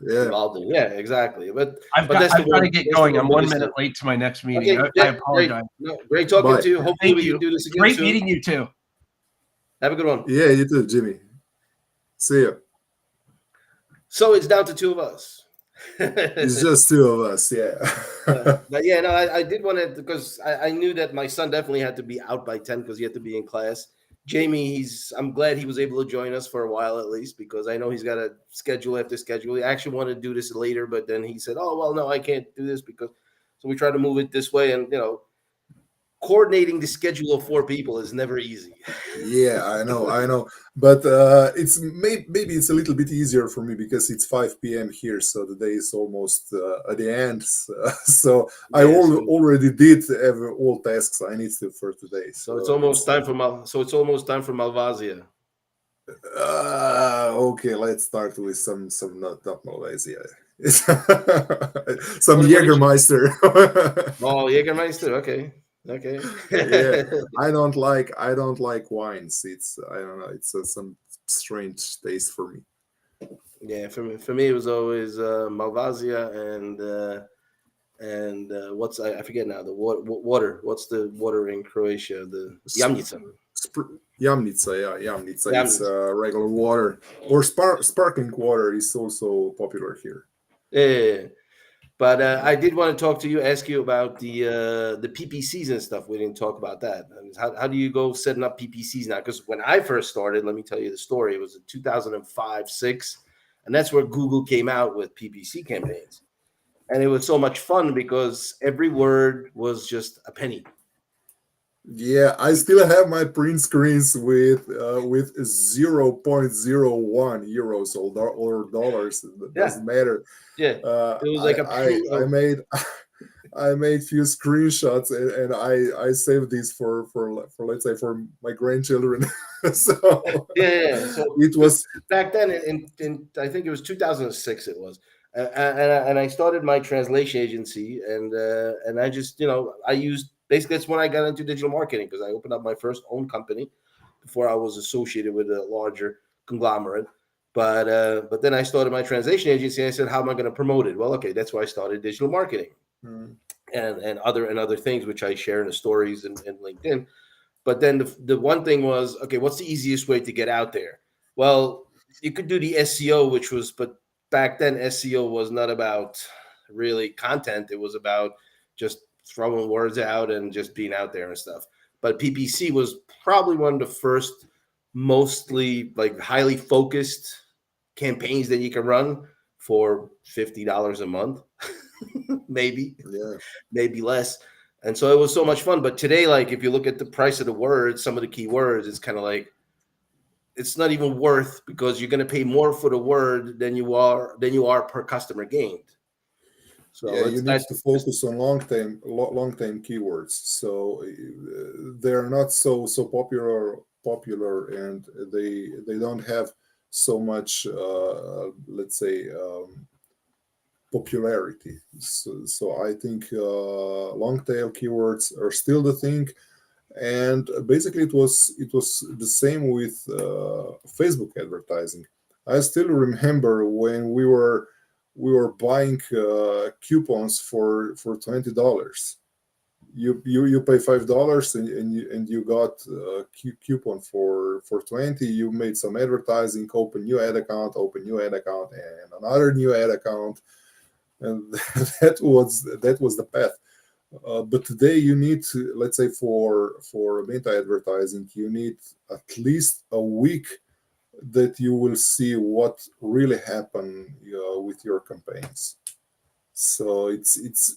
involved in. Yeah, exactly. But I've got to get going. I'm 1 minute late to my next meeting. Okay, I apologize. Great talking to you. Hopefully we can do this again. Great meeting you too. Have a good one. Yeah, you too, Jimmy. See ya. So it's down to 2 of us. It's just 2 of us, yeah. But yeah, no, I did want to, because I knew that my son definitely had to be out by 10 because he had to be in class. Jamie, I'm glad he was able to join us for a while at least, because I know he's got a schedule after schedule. He actually wanted to do this later, but then he said, "Oh, well, no, I can't do this because." So we tried to move it this way, and coordinating the schedule of four people is never easy. Yeah, I know, but it's maybe it's a little bit easier for me because it's 5 p.m. here, so the day is almost at the end. So I Yeah, already did all tasks I need to for today. so it's So almost time for Malvasia. okay, let's start with some not Malaysia, some What is Jägermeister. Oh, Jägermeister. Okay, okay. Yeah, I don't like wines. It's I don't know. It's some strange taste for me. Yeah, for me, it was always Malvasia and what's I forget now the water. What's the water in Croatia? The Jamnica. Jamnica, yeah, Jamnica. It's Jamnica. regular water or sparkling water is also popular here. Yeah. But I did want to talk to you, ask you about the PPCs and stuff. We didn't talk about that. I mean, how do you go setting up PPCs now? Because when I first started, let me tell you the story. It was in 2005, six, and that's where Google came out with PPC campaigns, and it was so much fun because every word was just a penny. Yeah, I still have my print screens with 0.01 euros or dollars. It Yeah, doesn't matter. yeah. Uh, It was I like a I penny I of made I made few screenshots and I saved these for let's say for my grandchildren. So yeah, yeah. Yeah. So it 'cause was back then, in I think it was 2006, it was, and I started my translation agency, and I just I used basically that's when I got into digital marketing because I opened up my first own company before I was associated with a larger conglomerate. But then I started my translation agency. And I said, how am I going to promote it? Well, okay, that's why I started digital marketing mm, and other things which I share in the stories and LinkedIn. But then the one thing was, okay, what's the easiest way to get out there? Well, you could do the SEO, but back then SEO was not about really content. It was about just throwing words out and just being out there and stuff. But PPC was probably one of the first mostly like highly focused campaigns that you can run for $50 a month, maybe yeah. maybe less. And so it was so much fun. But today, like if you look at the price of the words, some of the key words, it's kind of like it's not even worth because you're going to pay more for the word than you are per customer gained. Yeah, So you it's need that. to focus on long term keywords. So they're not so popular, and they don't have so much let's say popularity. So I think long tail keywords are still the thing, and basically it was the same with Facebook advertising. I still remember when we were buying coupons for $20. You pay $5 and you got a coupon for 20. You made some advertising, open new ad account, and another new ad account, and that was the path. But today you need to, let's say for meta advertising, you need at least a week that you will see what really happened with your campaigns. So it's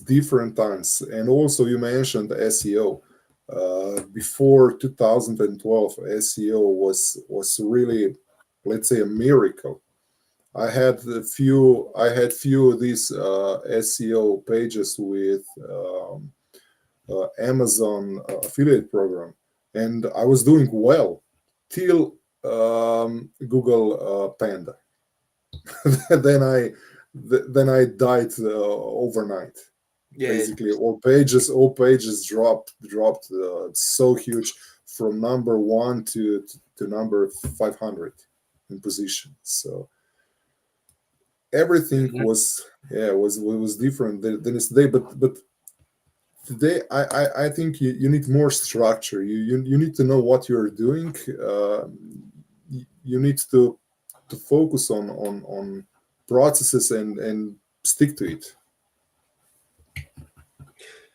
different times. And also you mentioned SEO. Before 2012, SEO was really, let's say, a miracle. I had few of these SEO pages with Amazon affiliate program, and I was doing well till Google Panda. Then I died overnight. Yeah, Basically, all pages dropped so huge from number one to number 500 in position. So everything was different than it's today. But today I think you need more structure. You need to know what you're doing. You need to focus on processes and stick to it.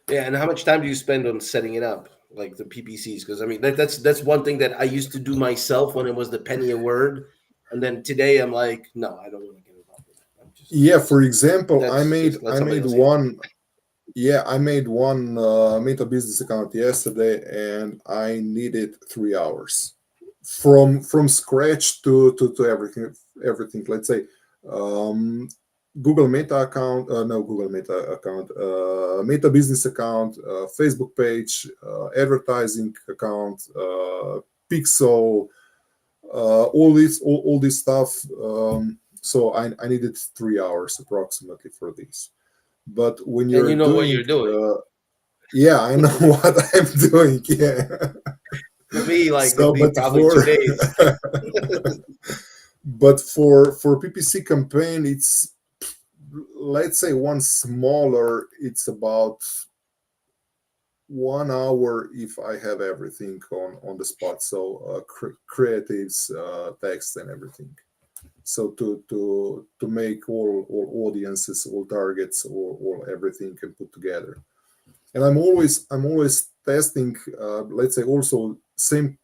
yeah. And how much time do you spend on setting it up, like the PPCs? Because I mean, that's one thing that I used to do myself when it was the penny a word, and then today I'm like, no, I don't want to get involved with that. I'm just Yeah, for example, i that's made just let i somebody made else handle it. one Yeah, I made one Meta business account yesterday, and I needed 3 hours from scratch to everything. Let's say um, Google Meta account, no Google Meta account, Meta business account, Facebook page, advertising account, Pixel, all this stuff. So I needed 3 hours approximately for this. But when And you you're know what doing, you're doing. yeah, I know what I'm doing. Yeah. For me, like it'd So, be but probably for 2 days. but for PPC campaign, it's, let's say, one smaller. It's about 1 hour if I have everything on the spot. So creatives, text, and everything. So to make all audiences, all targets, all everything can put together. And I'm always testing, let's say, also same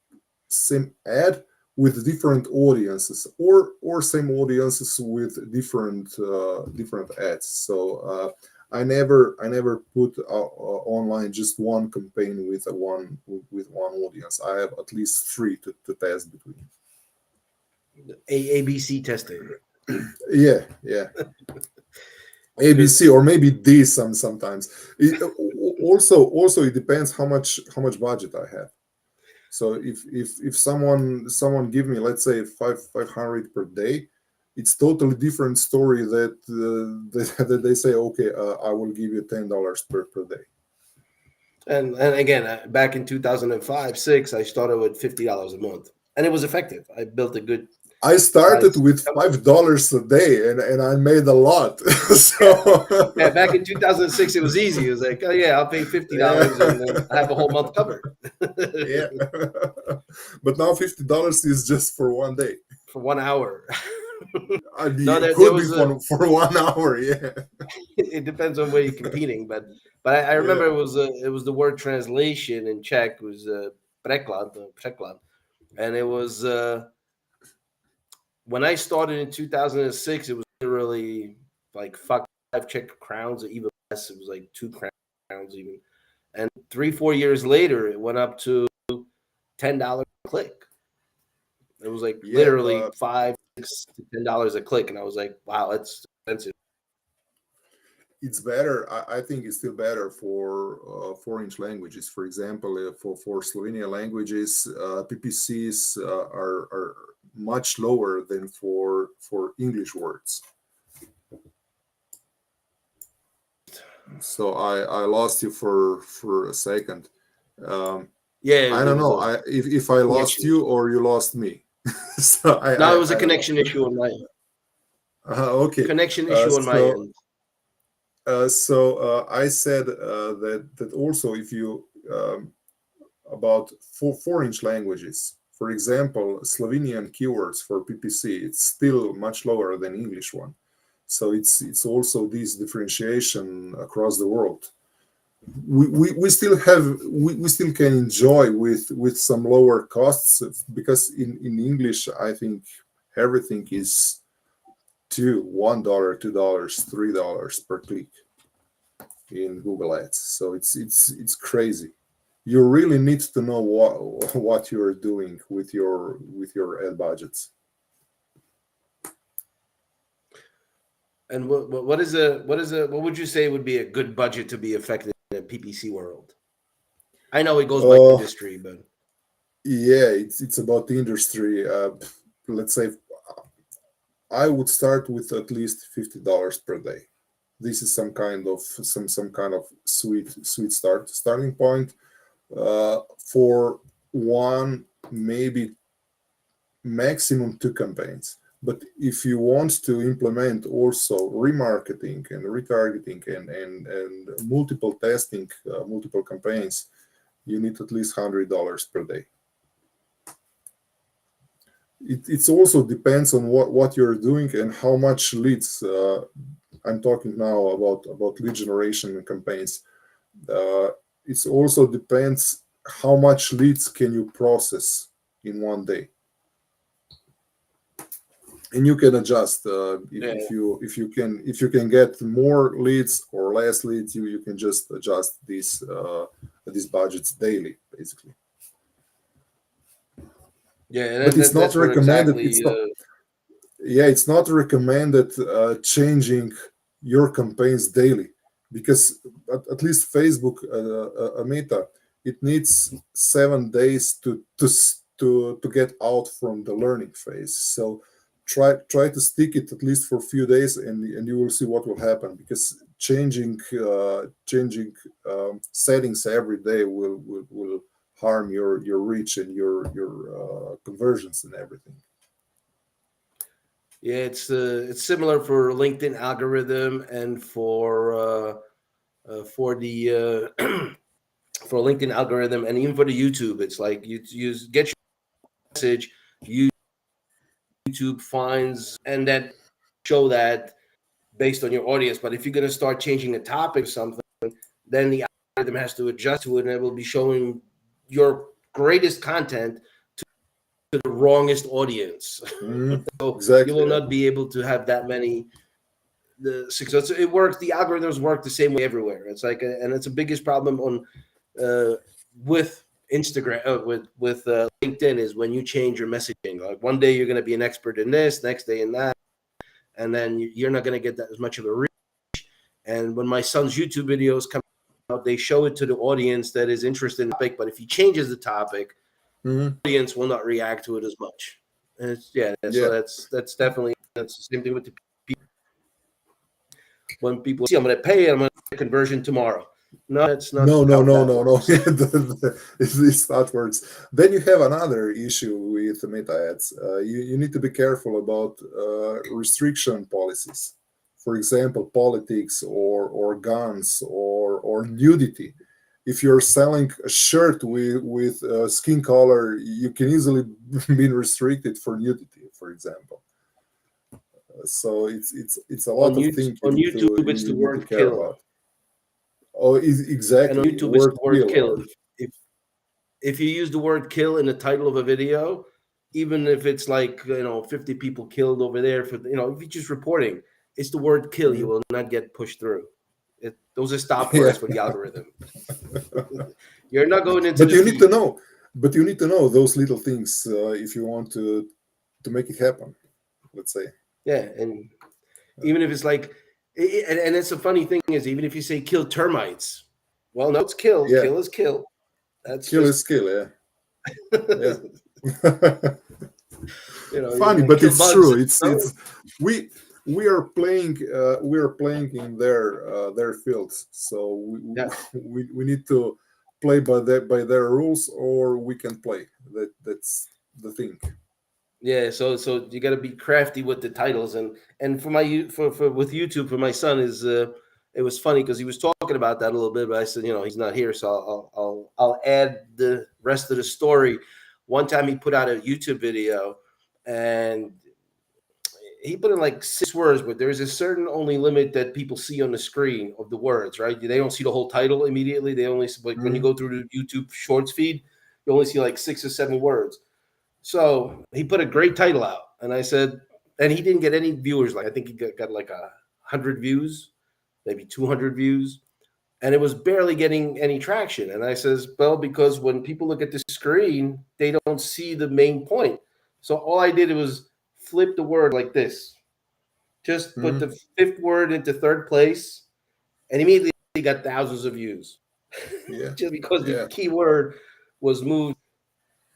ad with different audiences, or same audiences with different ads. So I never put online just one campaign with one audience. I have at least three to test between. ABC testing. Yeah. Because ABC, or maybe D sometimes. Also it depends how much budget I have. So if someone give me, let's say, 500 per day, it's totally different story that that they say, okay, I will give you $10 per day. and again, back in 2005, six, I started with $50 a month, and it was effective. I built a good I started size with company. $5 a day, and I made a lot. Yeah, So yeah. Back in 2006, it was easy. It was like, oh yeah, I'll pay yeah, $50, and then I have a whole month covered yeah. But now $50 is just for one day. for 1 hour. No, It there could be was a. for 1 hour. Yeah, It depends on where you're competing, but I yeah, remember it was the word translation in Czech was preklad, and it was when I started in 2006. It was literally like 5 Czech crowns or even less. It was like 2 crowns even, and 3-4 years later, it went up to $10 a click. It was like yeah. literally But 5, 6 to $10 a click, and I was like, wow, that's expensive. it's better. I think it's still better for foreign languages. For example, for Slovenian languages, PPCs are much lower than for English words. So I lost you for a second. Um, Yeah, I there don't was know. a If I lost connection you issue. or you lost me. So No, it was a I don't know. connection issue on my end. Okay. Connection Uh, issue on my so end. I said that also, if you about foreign languages, for example, Slovenian keywords for PPC, it's still much lower than English one. So it's also this differentiation across the world. We still have we still can enjoy with some lower costs, because in English I think everything is $1, $2, $3 per click in Google Ads. So it's crazy. You really need to know what you're doing with your ad budgets. And what would you say would be a good budget to be effective in a PPC world? I know it goes by Uh, industry, but yeah, it's about the industry. Let's say I would start with at least $50 per day. This is some kind of sweet starting point for one, maybe maximum two campaigns. But if you want to implement also remarketing and retargeting and multiple testing, multiple campaigns, you need at least $100 per day. It also depends on what you're doing and how much leads. I'm talking now about lead generation campaigns. Uh, it also depends how much leads can you process in one day. and you can adjust Yeah, if you can get more leads or less leads, you can just adjust these budgets daily, basically. yeah, and But it's not that's where recommended. exactly. It's not recommended changing your campaigns daily, because at least Facebook, Meta, it needs 7 days to get out from the learning phase. So try to stick it at least for a few days, and you will see what will happen, because changing settings every day will harm your reach and your conversions and everything. Yeah, it's similar for LinkedIn algorithm and for the for LinkedIn algorithm and even for the YouTube. It's like you use get your message, YouTube finds and then show that based on your audience. But if you're going to start changing the topic or something, then the algorithm has to adjust to it, and it will be showing your greatest content to the wrongest audience. So you Exactly. will Yeah. not be able to have that many the success. It works. The algorithms work the same way everywhere. It's like, and it's the biggest problem on with Instagram, with LinkedIn, is when you change your messaging. Like one day you're going to be an expert in this, next day in that, and then you're not going to get that as much of a reach. And when my son's YouTube videos come out, they show it to the audience that is interested in the topic. But if he changes the topic, Hmm. the audience will not react to it as much. And it's so Yeah. that's definitely that's the same thing with the when people see I'm going to pay, I'm going to get conversion tomorrow. No, that's not No, no, how no, that no, no. works. It's not words. Then you have another issue with the meta ads. You need to be careful about restriction policies. For example, politics or guns or nudity. If you're selling a shirt with skin color, you can easily be restricted for nudity, for example. So it's a lot of things On YouTube, it's you the need to word care kill, about. Oh, and on exactly. YouTube, it's Word the word kill. kill. If you use the word kill in the title of a video, even if it's like 50 people killed over there for if you're just reporting, it's the word kill. You Mhm. will not get pushed through. Those are stop Yeah, words for the algorithm. You're not going into but the you need to feed. know. But you need to know those little things if you want to make it happen. Let's say. Yeah, and even if it's like, and it's a funny thing is even if you say kill termites, well, no, it's kill. Yeah, Kill is kill. That's kill just is skill. Yeah, yeah. you're Funny, gonna but kill it's bugs. true. It's we we are playing in their fields, so Yeah, we need to play by their rules, or we can play. That's the thing. yeah. So you got to be crafty with the titles, and for for with YouTube for my son is it was funny because he was talking about that a little bit, but I said he's not here, so I'll add the rest of the story. One time he put out a YouTube video, and he put in like 6 words, but there's a certain only limit that people see on the screen of the words, right? They don't see the whole title immediately. They only like when you Mhm. go through the YouTube Shorts feed, you only see like 6 or 7 words. So he put a great title out, and I said, and he didn't get any viewers. Like I think he got like 100 views, maybe 200 views, and it was barely getting any traction. And I says, well, because when people look at the screen, they don't see the main point. So all I did was flip the word like this, just put Mhm. the fifth word into third place, and immediately got thousands of views, Yeah, just because the yeah. key word was moved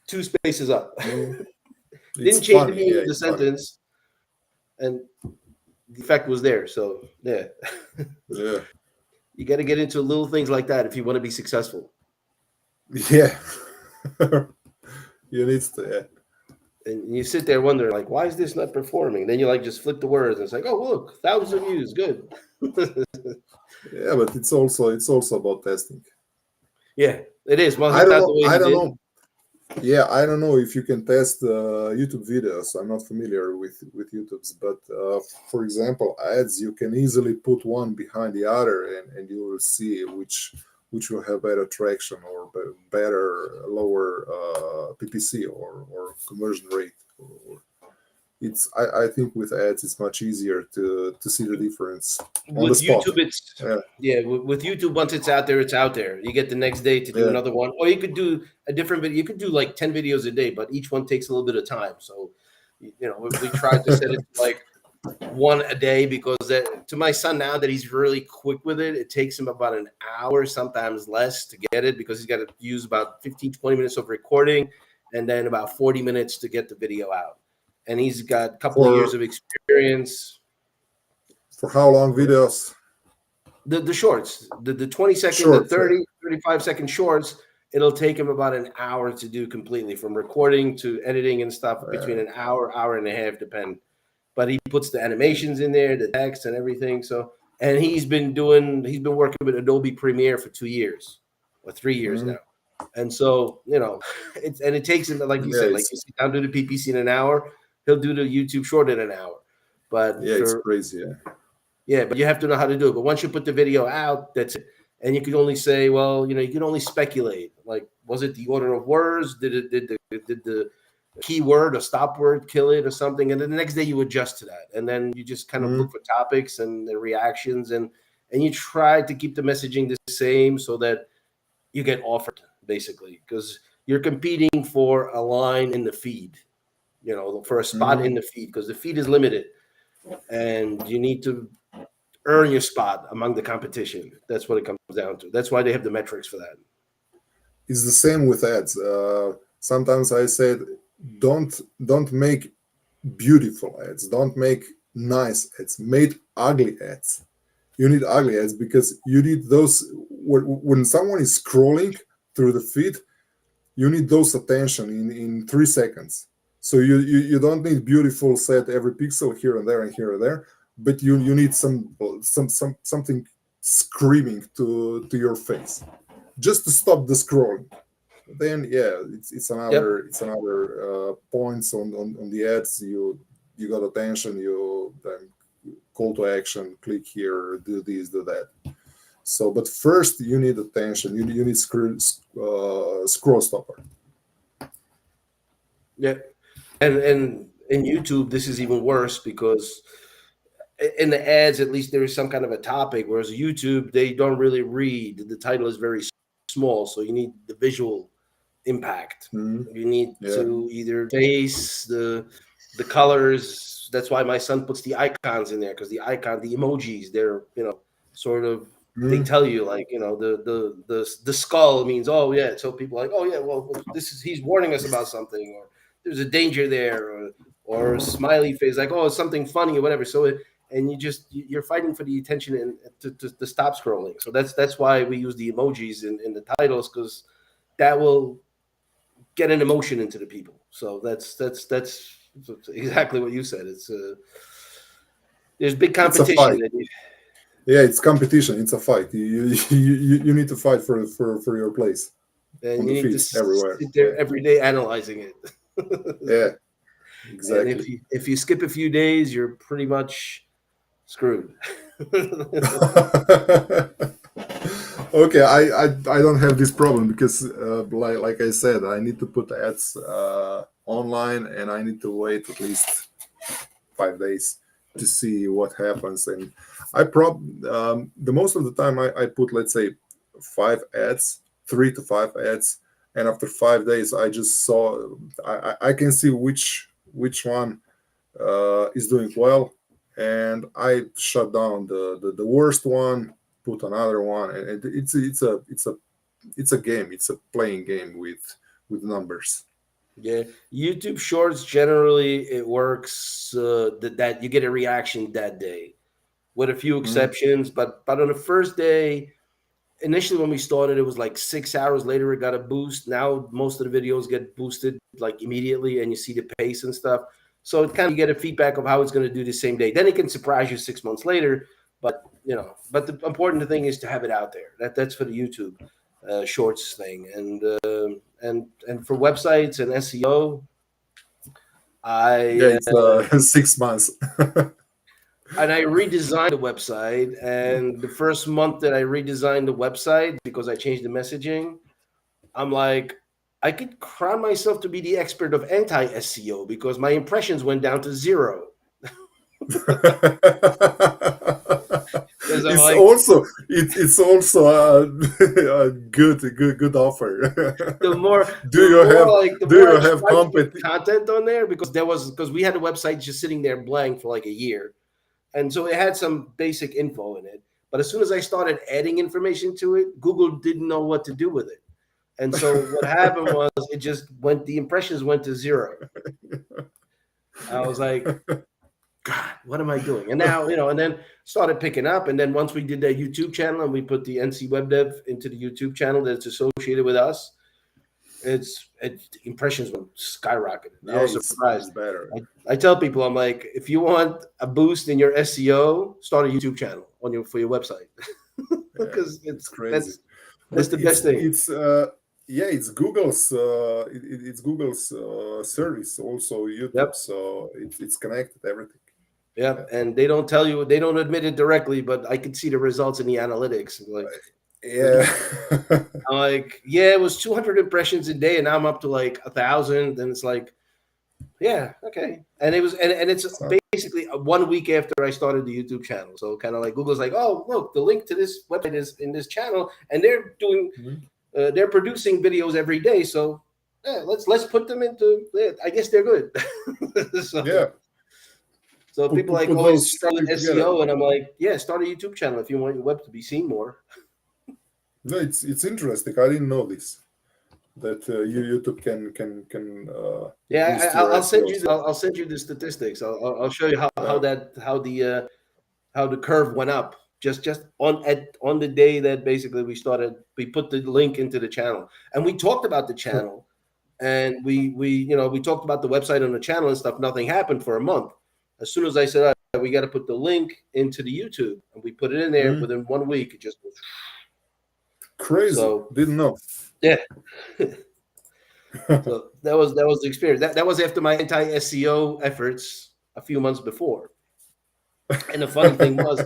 2 spaces up. Mhm. It's Didn't change the funny. meaning Yeah, of the it's funny. sentence, and the effect was there. So yeah, Yeah, you got to get into little things like that if you want to be successful. yeah. You need to. Yeah. And you sit there wondering, like, why is this not performing? Then you like just flip the words, and it's like, oh look, thousands of views, good. Yeah, but it's also about testing. Yeah, it is. Well, he I don't got the know. way I he don't did. know. Yeah, I don't know if you can test YouTube videos. I'm not familiar with YouTube's, but for example, ads, you can easily put one behind the other, and you will see which will have better traction or better lower PPC or conversion rate. I think with ads it's much easier to see the difference on the With spot. YouTube, it's Yeah, yeah. With YouTube, once it's out there, it's out there. You get the next day to do yeah. another one, or you could do a different video. You could do like 10 videos a day, but each one takes a little bit of time. So, we tried to set it to like one a day because to my son now that he's really quick with it, it takes him about an hour, sometimes less, to get it because he's got to use about 15-20 minutes of recording and then about 40 minutes to get the video out. And he's got a couple of years For of experience. for how long videos? The shorts, the 20-second, the Short. 30-35 second shorts, it'll take him about an hour to do completely, from recording to editing and stuff, between an hour and a half, depend. But he puts the animations in there, the text and everything. So, and he's been working with Adobe Premiere for 2 years or 3 years Mhm. now. And so, it takes him, like you Yeah, said, like you sit down, do the PPC in an hour, he'll do the YouTube short in an hour. But it's crazy. Yeah. yeah, but you have to know how to do it. But once you put the video out, that's it. And you can only say, well, you can only speculate. Like, was it the order of words? Did the keyword or stop word kill it or something? And then the next day you adjust to that. And then you just kind of Mhm. look for topics and the reactions, and you try to keep the messaging the same so that you get offered, basically, because you're competing for a line in the feed, for a spot Mhm. in the feed, because the feed is limited and you need to earn your spot among the competition. That's what it comes down to. That's why they have the metrics for that. It's the same with ads. Sometimes I said, don't make beautiful ads. Don't make nice ads. Make ugly ads. You need ugly ads because you need those when someone is scrolling through the feed. You need those attention in 3 seconds. So you don't need beautiful set every pixel here and there and here and there, but you need something screaming to your face just to stop the scrolling. Then yeah, it's Yep. another points on the ads. You got attention. You then call to action. Click here. Do this. Do that. So, but first you need attention. You need scroll stopper. Yeah. And in YouTube, this is even worse because in the ads, at least there is some kind of a topic, whereas YouTube, they don't really read. The title is very small, so you need the visual impact. Mhm. You need Yeah. to either face the colors. That's why my son puts the icons in there, because the emojis, they're sort of, they Mhm. tell you, like, the skull means, oh yeah. So people are like, oh yeah, well, he's warning us about something, or there's a danger there, or a smiley face, like, oh, it's something funny or whatever. So and you're fighting for the attention and to stop scrolling. So that's why we use the emojis in the titles, because that will get an emotion into the people. So that's exactly what you said. There's big It's a competition, fight. Yeah, it's competition. It's a fight. You need to fight for your place and on you the need to feeds everywhere. sit Yeah. there every day analyzing it. Yeah. And Exactly. if you skip a few days, you're pretty much screwed. Okay, I don't have this problem because like I said, I need to put ads online and I need to wait at least 5 days to see what happens. And the most of the time I put, let's say, 5 ads, 3 to 5 ads, and after 5 days I just saw I can see which one is doing well, and I shut down the worst one, put another one, and it's a game. It's a playing game with numbers. Yeah, YouTube Shorts, generally it works, that you get a reaction that day, with a few Mm, exceptions. But on the first day, initially when we started, it was like 6 hours later it got a boost. Now most of the videos get boosted like immediately, and you see the pace and stuff. So it kind of, you get a feedback of how it's going to do the same day. Then it can surprise you 6 months later. But the important thing is to have it out there. That's for the YouTube Shorts thing, and for websites and SEO. yeah, I it's 6 months. and I redesigned the website. And the first month that I redesigned the website, because I changed the messaging, I'm like, I could crown myself to be the expert of anti SEO because my impressions went down to zero. Because I'm it's like, also it's also a good offer. the more do the you have more like the do more I you have tried to put content on there, because we had a website just sitting there blank for like a year, and so it had some basic info in it. But as soon as I started adding information to it, Google didn't know what to do with it, and so what happened was it just went. The impressions went to zero. I was like, God, what am I doing? And now, and then started picking up. And then once we did that YouTube channel and we put the NC Web Dev into the YouTube channel that's associated with us, impressions went skyrocketed. I Yeah, was it's surprised. better. I tell people, I'm like, if you want a boost in your SEO, start a YouTube channel for your website Yeah, because it's crazy. that's But the best thing. it's yeah, it's Google's it's Google's service, also YouTube, Yep. so it's connected everything. Yep. And they don't tell you, they don't admit it directly, but I could see the results in the analytics. Like, Yeah. I'm like, yeah, it was 200 impressions a day, and now I'm up to like 1,000. And it's like, yeah, okay. And it's So, basically 1 week after I started the YouTube channel. So kind of like Google's like, oh, look, the link to this website is in this channel, and they're producing videos every day. So yeah, let's put them into. Yeah, I guess they're good. so, yeah, so people like put always those struggle three with together. SEO, and I'm like, yeah, start a YouTube channel if you want your web to be seen more. No, it's interesting. I didn't know this, that YouTube can Yeah, boost your I'll send SEO. you. I'll send you the statistics. I'll show you Yeah. how the curve went up just on the day that basically we put the link into the channel, and we talked about the channel, and we talked about the website on the channel and stuff. Nothing happened for a month. As soon as I said, all right, we got to put the link into the YouTube, and we put it in there Mm, within 1 week. It just crazy. so Didn't know. yeah. So that was the experience. That was after my anti SEO efforts a few months before. And the funny thing was,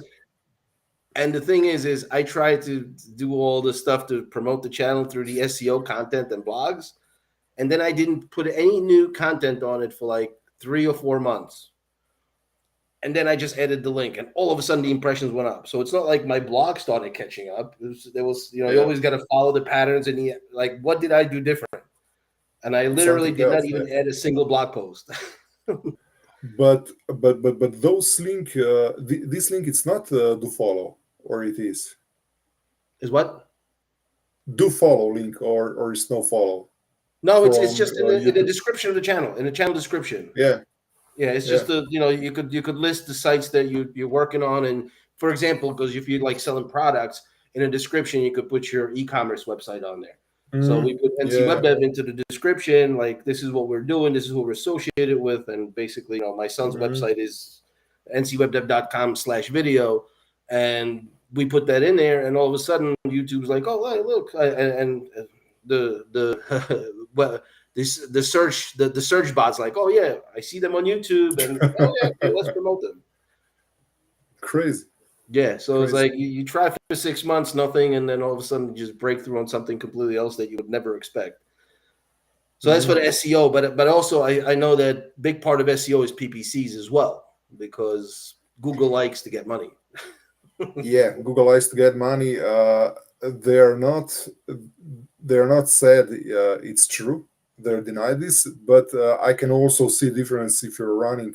and the thing is I tried to do all this stuff to promote the channel through the SEO content and blogs, and then I didn't put any new content on it for like 3 or 4 months. And then I just added the link, and all of a sudden the impressions went up. So it's not like my blog started catching up. There was you Yeah, always got to follow the patterns, and like, what did I do different? And I literally something did not else. Yeah. even add a single blog post. But those link, this link, it's not do follow, or it is Is what? do follow link, or it's no follow No, it's from just in the YouTube. description of the channel, in the channel description. Yeah, Yeah, it's yeah. just you could list the sites that you're working on, and for example, because if you like selling products, in a description you could put your e-commerce website on there. So we put NC Web Yeah. Dev into the description, like this is what we're doing, this is what we're associated with, and basically, my son's Mhm. website is ncwebdev.com/video, and we put that in there, and all of a sudden YouTube's like, oh, hey, look, and the well, the search bots like, oh yeah, I see them on YouTube, and oh yeah, okay, let's promote them. Crazy, Yeah, so it's crazy. like you try for 6 months, nothing, and then all of a sudden you just break through on something completely else that you would never expect. So that's for Mhm. the SEO, but also I know that big part of SEO is PPCs as well, because Google likes to get money. Yeah, Google likes to get money. They're not they're not said it's true. They're denied this, but I can also see difference if you're running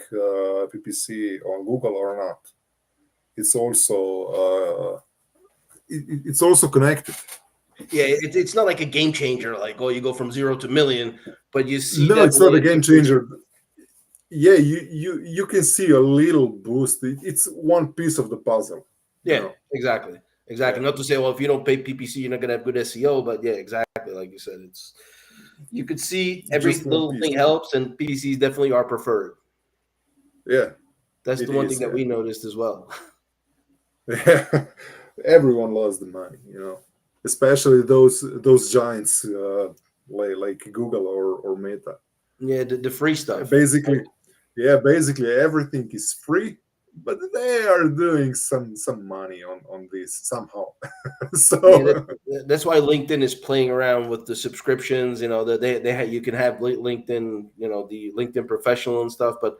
PPC on Google or not. It's also it's also connected. Yeah, it's not like a game changer, like, oh, you go from 0 to 1 million, but you see No, it's not definitely a an game increase. changer. Yeah, you can see a little boost. It's one piece of the puzzle, you Yeah, know. exactly. Yeah, Exactly. Not to say, well, if you don't pay PPC, you're not gonna have good SEO, but yeah, exactly. Like you said, you could see every just one little piece. thing helps, and PPCs definitely are preferred. Yeah, That's it the one thing is. that we noticed as well. Yeah, everyone loves the money, you know, especially those giants like Google or Meta. Yeah, the free stuff. Basically, yeah, basically everything is free. but they are doing some money on this somehow. Yeah, So that's why LinkedIn is playing around with the subscriptions. You know, that you can have LinkedIn, you know, the LinkedIn Professional and stuff, but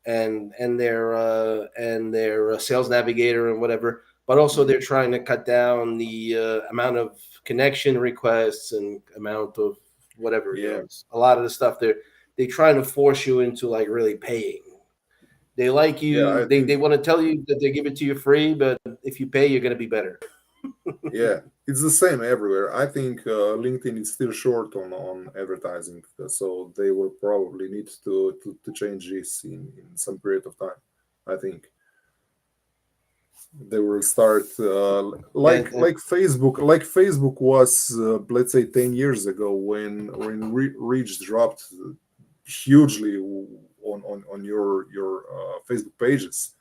and their sales navigator and whatever. But also they're trying to cut down the amount of connection requests and amount of whatever. You know, yeah, it's a lot of the stuff they're trying to force you into like really paying. They like yeah, you. I They think want to tell you that they give it to you free, but if you pay, you're going to be better. yeah, it's the same everywhere. I think LinkedIn is still short on advertising, so they will probably need to change this in some period of time. I think they will start Yeah, like Facebook was let's say 10 years ago when reach dropped hugely on your Facebook pages.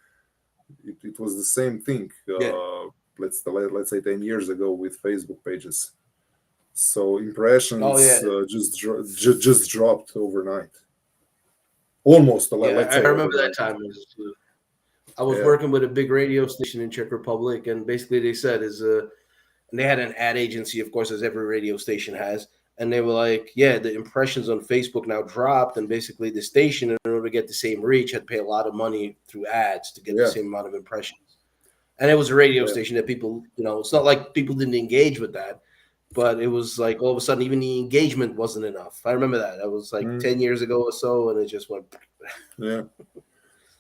It was the same thing. yeah. Let's say 10 years ago with Facebook pages. So Oh yeah, impressions just dropped overnight, almost. yeah. Let's I say remember that overnight. time. I was Yeah, working with a big radio station in Czech Republic, and basically they said and they had an ad agency, of course, as every radio station has, and they were like, yeah, the impressions on Facebook now dropped, and basically the station, in order to get the same reach, had to pay a lot of money through ads to get the yeah, same amount of impressions. And it was a radio yeah. station that people, you know, it's not like people didn't engage with that, but it was like all of a sudden even the engagement wasn't enough. I remember that. That was like Mm, 10 years ago or so, and it just went. yeah.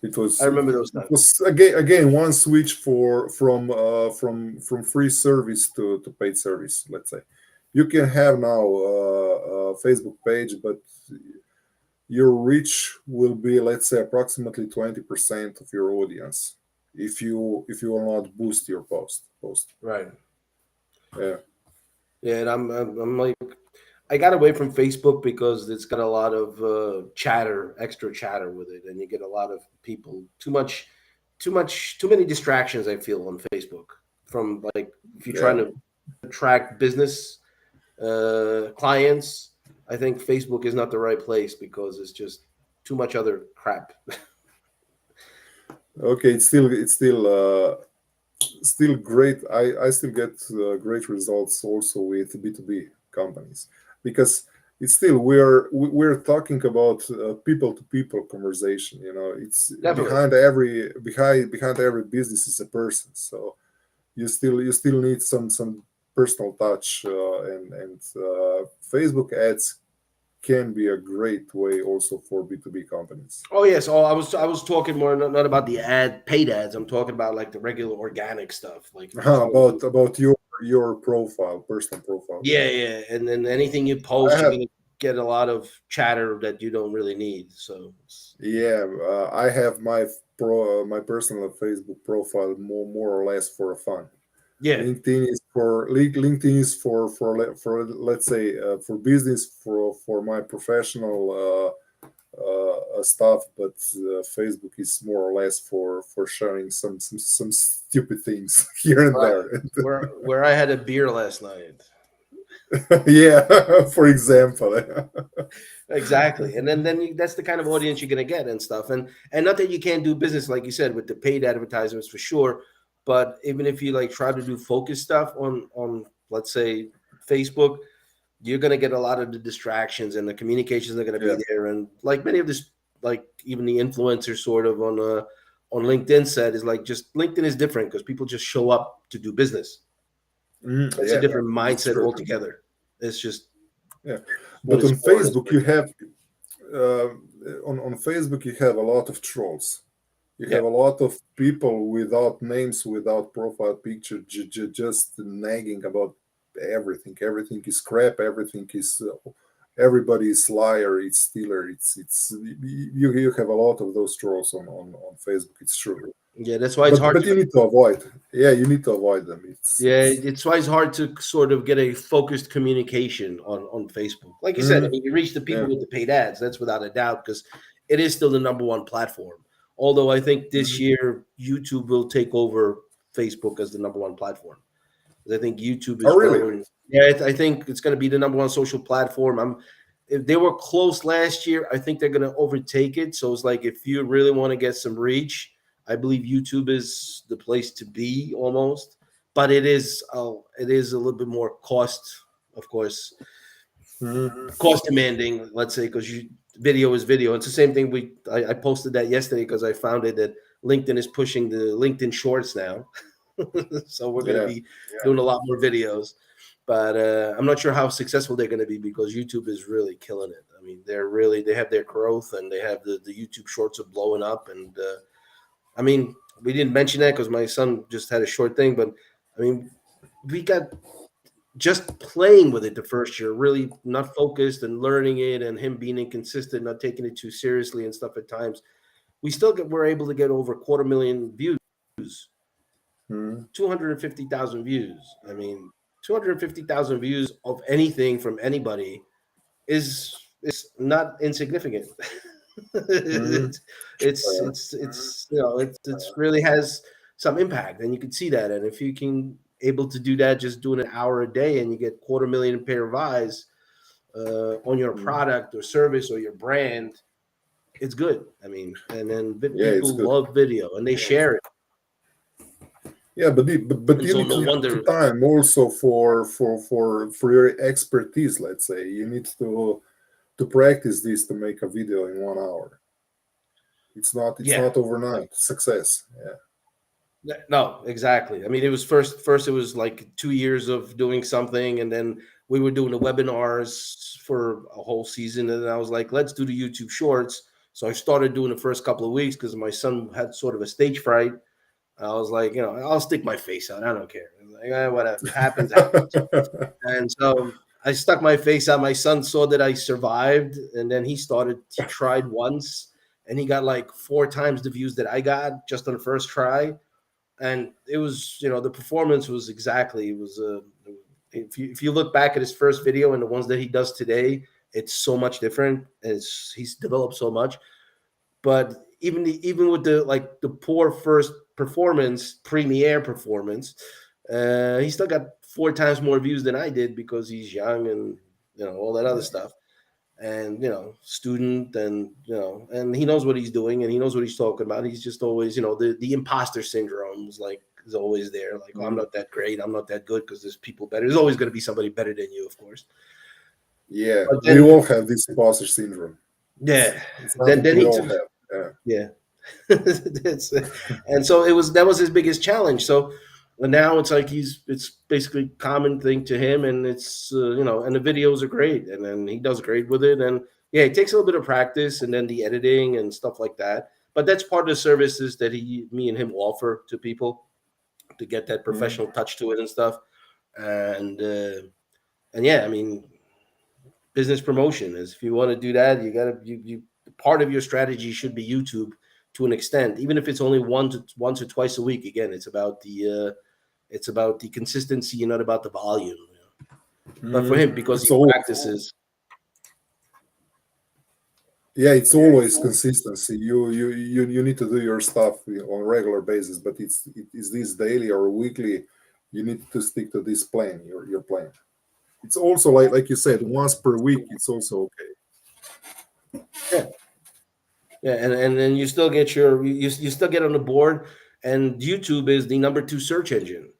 It I was it, remember those it times. was again one switch from free service to paid service. Let's say you can have now a Facebook page, but your reach will be, let's say, approximately 20% of your audience if you will not boost your post. Right. Yeah, Yeah, and I'm like I got away from Facebook because it's got a lot of chatter, extra chatter with it, and you get a lot of people too many distractions. I feel on Facebook from like if you're trying yeah. to attract business clients, I think Facebook is not the right place because it's just too much other crap. Okay, it's still great. I still get great results also with B2B companies, because it's still we're talking about people to people conversation. It's Definitely. behind every business is a person. So you still need some personal touch, and Facebook ads can be a great way also for B2B companies. Oh yes. Oh, I was talking more not about the paid ads. I'm talking about like the regular organic stuff. Like if you're trying to do. About your profile, personal profile. Yeah, yeah, and then anything you I post, you're have gonna get a lot of chatter that you don't really need. So Yeah, I have my personal Facebook profile more or less for fun. yeah, LinkedIn is for let's say for business, for my professional stuff, but Facebook is more or less for sharing some stupid things here and right. there. Where I had a beer last night. Yeah, for example. Exactly, and then that's the kind of audience you're gonna get and stuff. And not that you can't do business like you said with the paid advertisements for sure, but even if you like try to do focus stuff on let's say Facebook, you're going to get a lot of the distractions and the communications are going to be Yeah. there. And like many of this, like even the influencers sort of on LinkedIn said is like just LinkedIn is different because people just show up to do business. It's a Yeah, different it's mindset true. altogether. It's just Yeah, one but is on one is Facebook you have uh, on Facebook you have a lot of trolls. You yeah. have a lot of people without names, without profile picture, just nagging about everything. Everything is crap. Everything is everybody is liar. It's stealer. It's you have a lot of those trolls on Facebook. It's true, Yeah, that's why it's but hard but to you need to avoid. Yeah, you need to avoid them. yeah, It's it's why it's hard to sort of get a focused communication on Facebook. Like you said, I mm, mean, you reach the people yeah. with the paid ads. That's without a doubt because it is still the number one platform. Although I think this Mhm. year YouTube will take over Facebook as the number one platform. 'Cause I think YouTube Oh, is really? growing. Yeah, I think it's going to be the number one social platform. If they were close last year, I think they're going to overtake it. So it's like if you really want to get some reach, I believe YouTube is the place to be almost, but it is a little bit more cost, of course, Mm. cost demanding. Let's say because video is video. It's the same thing. I posted that yesterday because I found it that LinkedIn is pushing the LinkedIn Shorts now, so we're going to Yeah. be doing a lot more videos. But I'm not sure how successful they're going to be because YouTube is really killing it. I mean, they have their growth and they have the YouTube Shorts are blowing up. And I mean, we didn't mention that because my son just had a short thing, but I mean, we got just playing with it the first year, really not focused and learning it, and him being inconsistent, not taking it too seriously and stuff at times. We're able to get over 250,000 views, Mm. 250,000 views. I mean, 250,000 views of anything from anybody is not insignificant. Mm. It's it's really has some impact, and you can see that. And if you can able to do that, just doing an hour a day, and you get 250,000 pair of eyes on your Mm. product or service or your brand, it's good. I mean, and then Yeah, it's people good. love video and they share it, Yeah, but and you so need no to wonder. time also for your expertise. Let's say you need to practice this to make a video in 1 hour. It's Yeah. not overnight success. Yeah. No, exactly. I mean, it was first it was like 2 years of doing something, and then we were doing the webinars for a whole season, and then I was like, let's do the YouTube Shorts. So I started doing the first couple of weeks because my son had sort of a stage fright. I was like, I'll stick my face out. I don't care. Like, whatever happens, happens. And so I stuck my face out. My son saw that I survived, and then he tried once, and he got like 4 times the views that I got just on the first try. And it was, the performance was exactly, it was if you look back at his first video and the ones that he does today, it's so much different. He's developed so much. But even with the poor first performance, premiere performance, he still got 4 times more views than I did because he's young and all that other stuff. And student, and and he knows what he's doing and he knows what he's talking about. He's just always, the imposter syndrome is always there. Like, oh, I'm Mm. not that great, I'm not that good because there's people better. There's always going to be somebody better than you, of course. Yeah, But we then, all have this imposter syndrome. yeah, It's then something then we he all took, have. Yeah. yeah. And so that was his biggest challenge. So now it's like it's basically common thing to him, and it's and the videos are great, and then he does great with it. And yeah, it takes a little bit of practice, and then the editing and stuff like that. But that's part of the services that me and him offer to people to get that Mm. professional touch to it and stuff. And yeah, I mean, business promotion is, if you want to do that, you gotta you part of your strategy should be YouTube to an extent, even if it's only once or twice a week. Again, it's about the consistency and not about the volume. But for Mm. him, because he It's all practices, Yeah, it's always consistency. You need to do your stuff on regular basis, but it's this daily or weekly. You need to stick to this plan. Your plan. It's also like you said, once per week. It's also okay. yeah, yeah, and then you still get you still get on the board, and YouTube is the number 2 search engine.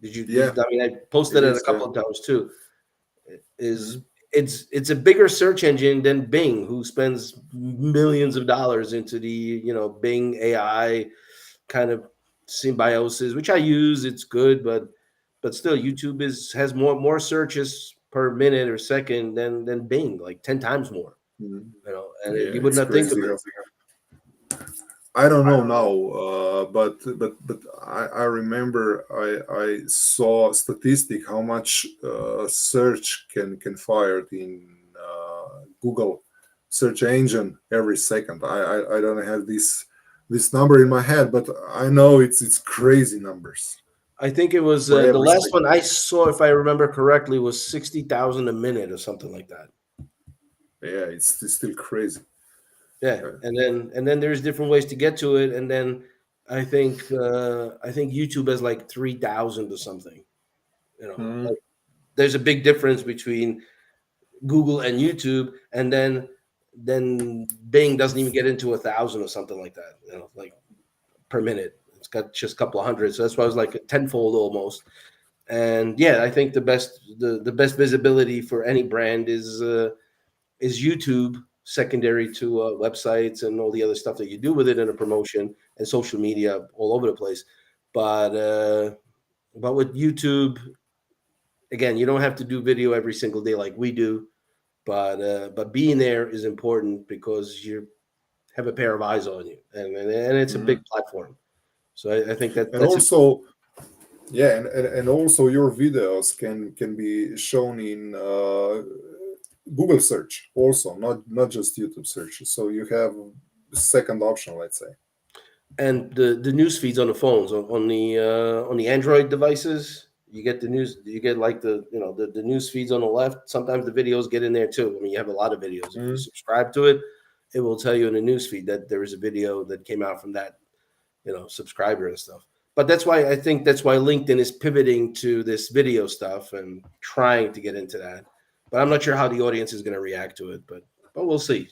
Yeah, I mean, I it posted it a is. Yeah. couple of times too. Is Mhm. it's a bigger search engine than Bing, who spends millions of dollars into the Bing AI kind of symbiosis, which I use. It's good, but still, YouTube has more searches per minute or second than Bing, like 10 times more. Mhm. And Yeah, you would it's not think of crazy. it. I don't know now, but I remember I saw a statistic how much search can fire in Google search engine every second. I don't have this number in my head, but I know it's crazy numbers I think it was for the every last second. one I saw, if I remember correctly, was 60,000 a minute or something like that. Yeah, it's still crazy. Yeah, Yeah. and then there's different ways to get to it, and then I think YouTube has like 3,000 or something. Mm. Like, there's a big difference between Google and YouTube, and then then Bing doesn't even get into 1,000 or something like that, like per minute. It's got just a couple of hundred. So that's why I was like a tenfold almost. And yeah, I think the best visibility for any brand is YouTube, secondary to websites and all the other stuff that you do with it in a promotion and social media all over the place. But with YouTube, again, you don't have to do video every single day like we do, but being there is important because you have a pair of eyes on you, and it's a big Mhm. platform. So I think that And that's a, also, yeah, and also your videos can be shown in Google search also, not just YouTube search. So you have second option, let's say. and the news feeds on the phones on the Android devices. You get the news. You get like the news feeds on the left. Sometimes the videos get in there too. I mean, you have a lot of videos. If you Mm. subscribe to it, it will tell you in the news feed that there is a video that came out from that subscriber and stuff. But that's why LinkedIn is pivoting to this video stuff and trying to get into that. But I'm not sure how the audience is going to react to it. But we'll see.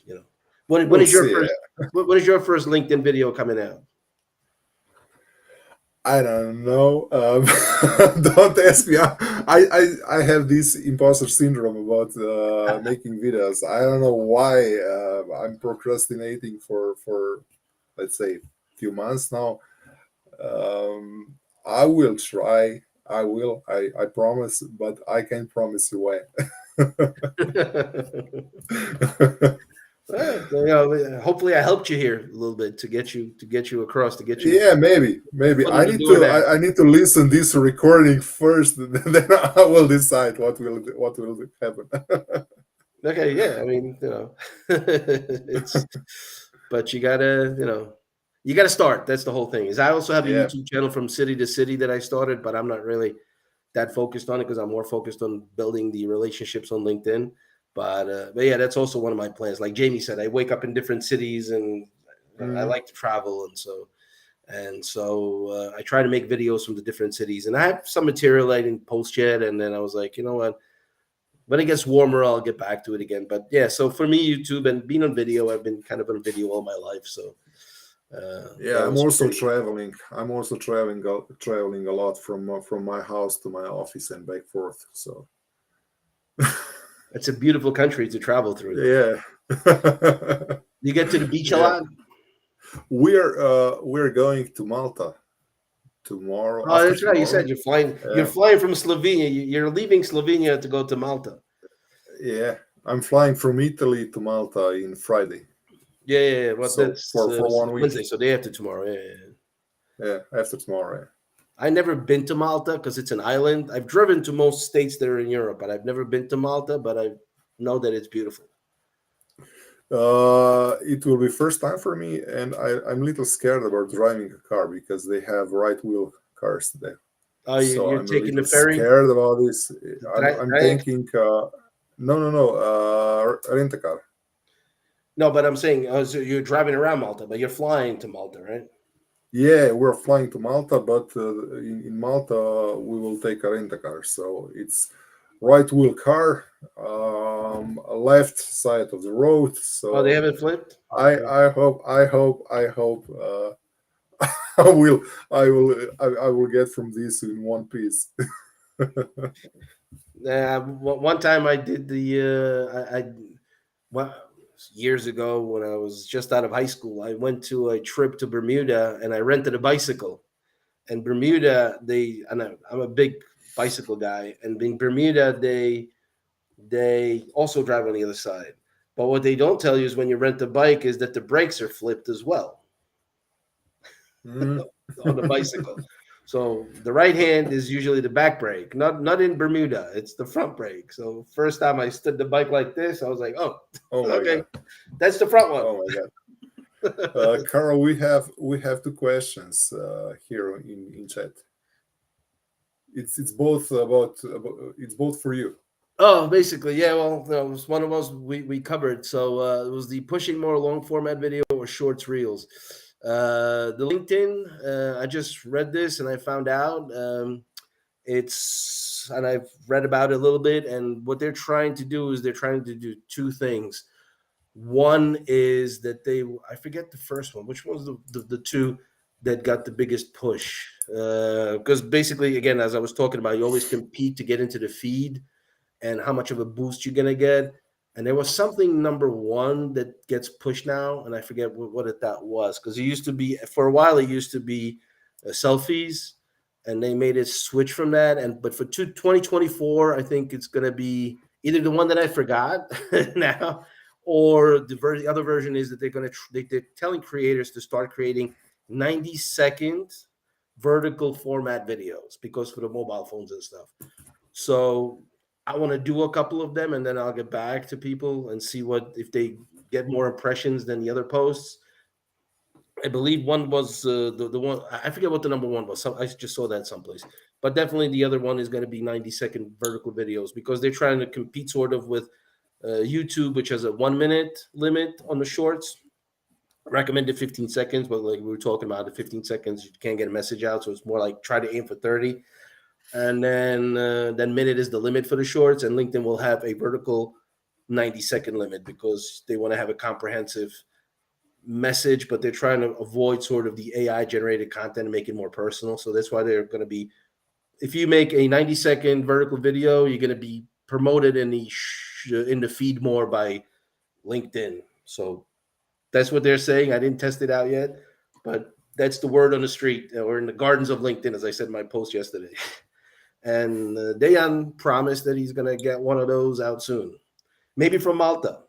When We'll is your see. first when is your first LinkedIn video coming out? I don't know. Don't ask me. I have this imposter syndrome about making videos. I don't know why I'm procrastinating for let's say few months now. I will try. I will. I promise, but I can't promise you when. Well, hopefully I helped you here a little bit to get you across to get you Yeah, maybe. foot in the door there. I need to listen this recording first, then I will decide what will happen. Okay, yeah, I mean, it's but you gotta start. That's the whole thing. Is I also have a Yeah. YouTube channel from city to city that I started, but I'm not really that focused on it because I'm more focused on building the relationships on LinkedIn. But yeah, that's also one of my plans. Like Jamie said, I wake up in different cities and I Mm. like to travel, and so I try to make videos from the different cities. And I have some material I didn't post yet, and then I was like, you know what? When it gets warmer, I'll get back to it again. But yeah, so for me, YouTube and being on video, I've been kind of on video all my life. So Yeah, that I'm was also pretty. traveling. I'm also traveling a lot from my house to my office and back forth. So It's a beautiful country to travel through. yeah, You get to the beach a yeah. lot. We're going to Malta tomorrow. Oh, After that's right. You tomorrow, said you're flying. You're yeah, flying from Slovenia. You're leaving Slovenia to go to Malta. yeah. I'm flying from Italy to Malta in Friday. Yeah, yeah, yeah. Well, So that's for this is 1 week. Wednesday, so day after tomorrow. Yeah, yeah, yeah. Yeah, after tomorrow. I never been to Malta because it's an island. I've driven to most states that are in Europe, but I've never been to Malta. But I know that it's beautiful. It will be first time for me, and I'm a little scared about driving a car because they have right wheel cars there. Oh, So you're I'm a taking the little ferry, scared about this. I'm Dryac? thinking, no, rent a car. No, but I'm saying so you're driving around Malta, but you're flying to Malta, right? Yeah, we're flying to Malta, but in Malta we will take a rent a car. So it's right wheel car, left side of the road. Oh, they So haven't flipped. I Okay. I hope I will I will get from this in one piece. One time I did well, years ago when I was just out of high school, I went to a trip to Bermuda and I rented a bicycle. And Bermuda, I'm a big bicycle guy, and in Bermuda, they also drive on the other side. But what they don't tell you is when you rent a bike is that the brakes are flipped as well Mm. on the bicycle. So the right hand is usually the back brake, not in Bermuda. It's the front brake. So first time I stood the bike like this, I was like, oh, Oh my okay, god! that's the front one. Oh my god! Carl, we have two questions here in chat. It's both about it's both for you. Oh, basically, yeah. Well, it was one of those we covered. So it was the pushing more long format video or shorts reels. The LinkedIn, I just read this and I found out and I've read about it a little bit. And what they're trying to do is they're trying to do two things. One is that I forget the first one. Which one was the two that got the biggest push? Because basically, again, as I was talking about, you always compete to get into the feed and how much of a boost you're gonna get. And there was something number one that gets pushed now, and I forget that was, because it used to be, for a while it used to be selfies, and they made it switch from that. And but for 2024, I think it's gonna be either the one that I forgot now, or the other version is that they're telling creators to start creating 90-second vertical format videos, because for the mobile phones and stuff. So I want to do a couple of them, and then I'll get back to people and see what if they get more impressions than the other posts. I believe one was the one, I forget what the number one was. I just saw that someplace, but definitely the other one is going to be 90-second vertical videos, because they're trying to compete sort of with YouTube, which has a 1 minute limit on the shorts. Recommended 15 seconds, but like we were talking about, the 15 seconds you can't get a message out, so it's more like try to aim for 30. And then minute is the limit for the shorts, and LinkedIn will have a vertical 90-second limit, because they want to have a comprehensive message, but they're trying to avoid sort of the AI generated content and make it more personal. So that's why they're going to be, if you make a 90-second vertical video, you're going to be promoted in the feed more by LinkedIn. So that's what they're saying. I didn't test it out yet, but that's the word on the street, or in the gardens of LinkedIn, as I said in my post yesterday. And Dejan promised that he's going to get one of those out soon, maybe from Malta.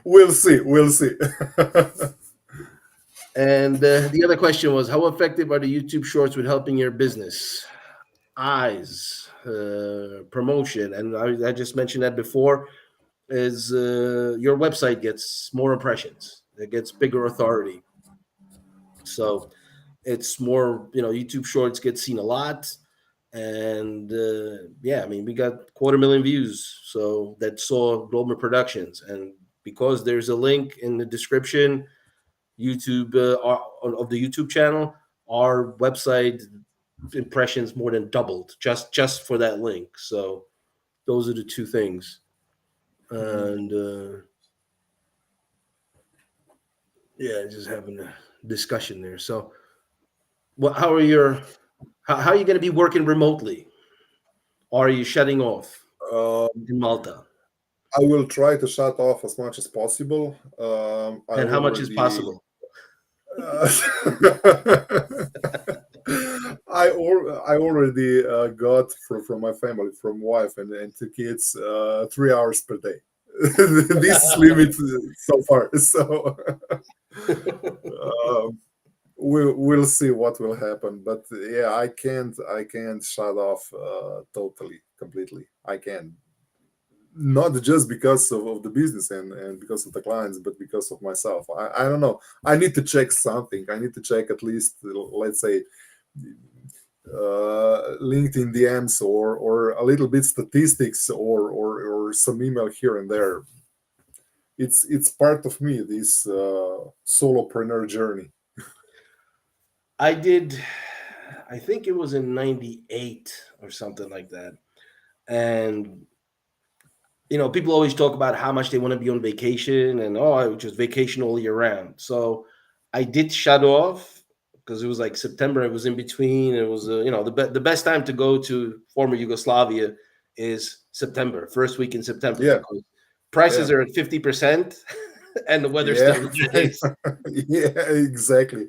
We'll see. We'll see. And the other question was, how effective are the YouTube Shorts with helping your business? Eyes, promotion, and I just mentioned that before. Is your website gets more impressions, it gets bigger authority. So it's more, YouTube Shorts get seen a lot. And yeah, I mean, we got 250,000 views, so that saw Globmer Productions. And because there's a link in the description, YouTube of the YouTube channel, our website impressions more than doubled just for that link. So those are the two things. And yeah, just having a discussion there. So how are how are you going to be working remotely? Or are you shutting off in Malta? I will try to shut off as much as possible. And how much is possible? I already got from my family, from wife and two kids, 3 hours per day. This is limit so far. So we'll see what will happen. But yeah, I can't shut off totally, completely. I can't. Not just because of the business and because of the clients, but because of myself. I don't know. I need to check something. I need to check at least, let's say, LinkedIn DMs or a little bit statistics or some email here and there. It's part of me, this solopreneur journey. I think it was in 98 or something like that. And people always talk about how much they want to be on vacation, and I would just vacation all year round. So I did shut off, because it was like September. It was in between. It was the best time to go to former Yugoslavia is September, first week in September. Yeah. Because prices are at 50%, and the weather's still nice. Yeah, exactly.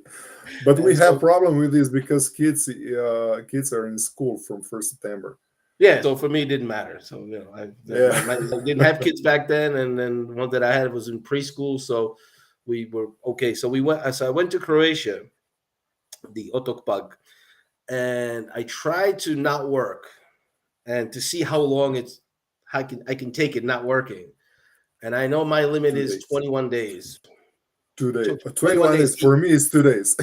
But we have problem with this because kids are in school from 1st September. Yeah, so for me, it didn't matter. So I didn't have kids back then, and then the one that I had was in preschool, so we were okay. So I went to Croatia, the Otokpag, and I tried to not work, and to see how long I can take it not working. And I know my limit 2 is days. 21 days. 2 days. So 21 days. is for me is 2 days.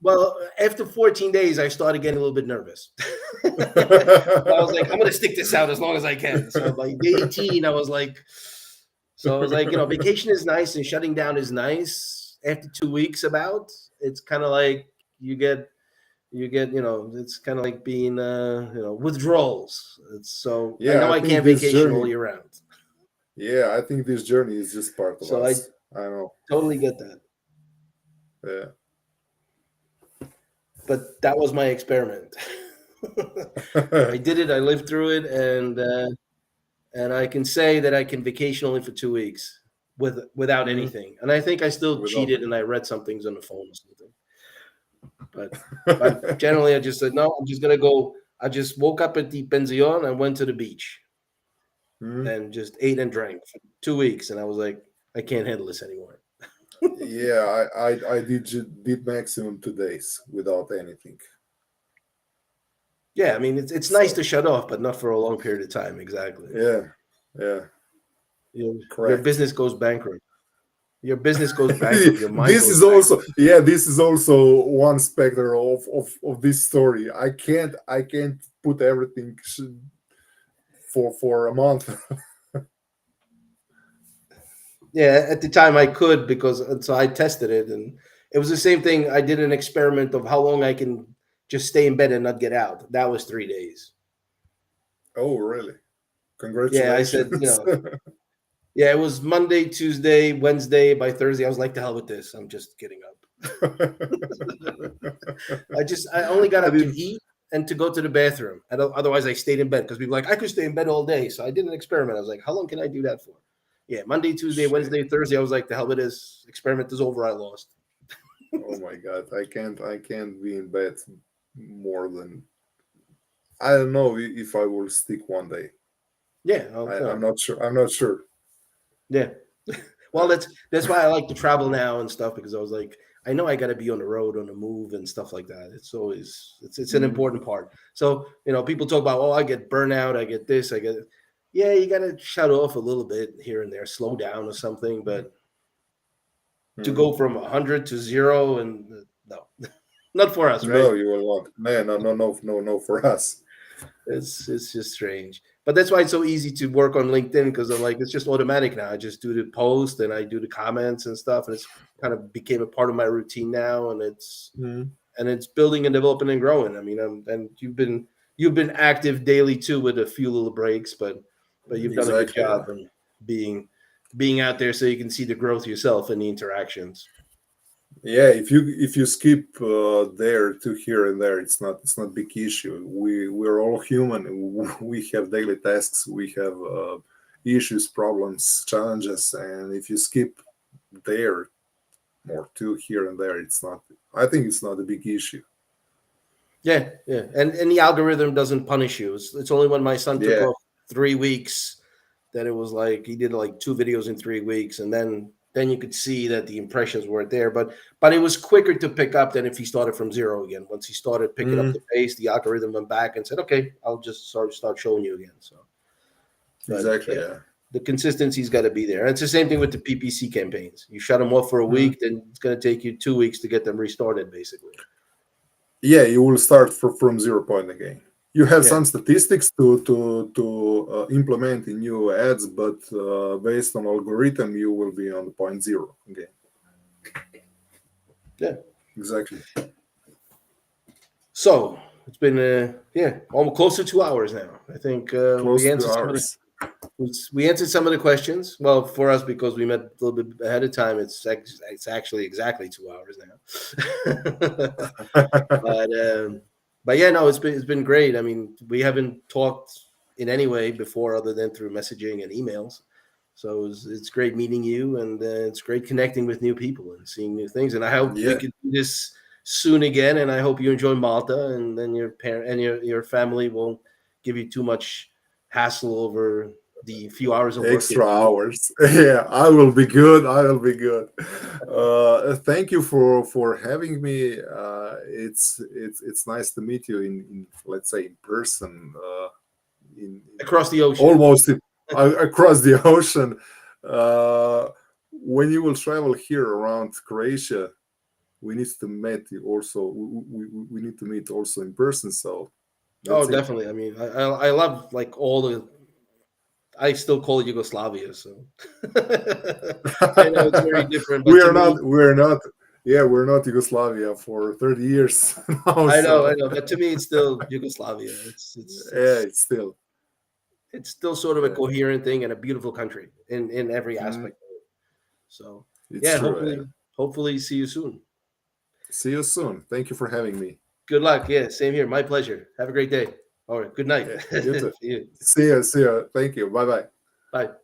Well, after 14 days, I started getting a little bit nervous. I was like, I'm going to stick this out as long as I can. So by day 18, I was like, vacation is nice and shutting down is nice. After 2 weeks it's kind of like you get You get, it's kind of like being, withdrawals. It's so I Yeah, know I I think can't this vacation all journey. year round. Yeah, I think this journey is just part of So I us. I know. totally get that. Yeah. But that was my experiment. I did it. I lived through it, and I can say that I can vacation only for 2 weeks without Mhm. anything. And I think I still Without cheated and I read some things on the phone or something. But generally, I just said no. I'm just gonna go. I just woke up at the pension and went to the beach Mhm. and just ate and drank for 2 weeks. And I was like, I can't handle this anymore. Yeah, I did maximum 2 days without anything. Yeah, I mean, it's nice to So shut off, but not for a long period of time. Exactly. yeah, yeah, Your correct. business goes bankrupt. Your business goes bankrupt. Your mind This goes is also, bankrupt. yeah, this is also one specter of this story. I can't put everything for a month. Yeah, at the time I could because so I tested it, and it was the same thing. I did an experiment of how long I can just stay in bed and not get out. That was 3 days. Oh, really? Yeah, I said, Congratulations. yeah, it was Monday, Tuesday, Wednesday. By Thursday, I was like, "The hell with this! I'm just getting up." I only got I up to didn't. eat and to go to the bathroom. Otherwise, I stayed in bed because people were like, I could stay in bed all day. So I did an experiment. I was like, how long can I do that for? Yeah, Monday, Tuesday, Shit. Wednesday, Thursday. I was like, the hell with this. Experiment is over. I lost. Oh my god, I can't be in bed more than, I don't know if I will stick one day. Yeah, I'm not sure. I'm not sure. yeah. Well, Uh, that's why I like to travel now and stuff because I was like, I know I got to be on the road, on the move, and stuff like that. It's always it's an mm, important part. So people talk about, oh, I get burnout, I get this, I get. Yeah, you got to shut off a little bit here and there, slow down or something. But to mm. go from 100 to zero and no, not for us, right? No, you will not. No, no, no, no, no, no. For us. It's just strange. But that's why it's so easy to work on LinkedIn because I'm like, it's just automatic now. I just do the post and I do the comments and stuff, and it's kind of became a part of my routine now, Mm, and it's building and developing and growing. I mean, and you've been active daily too with a few little breaks, but you've done a good exactly. job Yeah. in being out there so you can see the growth yourself and the interactions. Yeah. If you skip there to here and there, it's not big issue. We're all human. We have daily tasks. We have issues, problems, challenges, and if you skip there or two here and there, it's not. I think it's not a big issue. Yeah, yeah, and the algorithm doesn't punish you. It's only when my son took Yeah. off 3 weeks that it was like he did like 2 videos in 3 weeks, and then you could see that the impressions weren't there. But it was quicker to pick up than if he started from zero again. Once he started picking up Mm, the pace, the algorithm went back and said, "Okay, I'll just start showing you again." So, but exactly. yeah, Yeah. the consistency's got to be there. And it's the same thing with the PPC campaigns. You shut them off for a Mm. week, then it's going to take you 2 weeks to get them restarted, basically. Yeah, you will start from 0 point again. You have Yeah. some statistics to implement in new ads, but based on algorithm, you will be on the point zero again. Yeah. Exactly. So it's been yeah, almost close to 2 hours now. I think Close to hours. we answered some of the questions. Well, for us because we met a little bit ahead of time, it's actually exactly 2 hours now. but but yeah, no, it's been great. I mean, we haven't talked in any way before other than through messaging and emails. So it's great meeting you, and it's great connecting with new people and seeing new things. And I hope we Yeah, could do this soon again. And I hope you enjoy Malta, and then your parent and your family won't give you too much hassle over the few hours of work that extra you do. hours. Yeah, I will be good. I will be good. Thank you for having me. It's nice to meet you in let's say in person. In Across the ocean. almost across the ocean. Uh, when you will travel here around Croatia, we need to meet you also. We need to meet also in person. So Oh, that's it. definitely. I mean, I love like all the. I still call it Yugoslavia, so I know it's very different. But we to are me, not. We are not. Yeah, we're not Yugoslavia for 30 years now, I so know, but to me, it's still Yugoslavia. yeah, it's still It's still sort of a yeah, coherent thing and a beautiful country in every mm, aspect of it. So it's yeah, true. Yeah. hopefully see you soon. See you soon. Thank you for having me. Good luck. Yeah, same here. My pleasure. Have a great day. All right. Good night. Yeah, you too. See you. See you. See you. Thank you. Bye bye. Bye.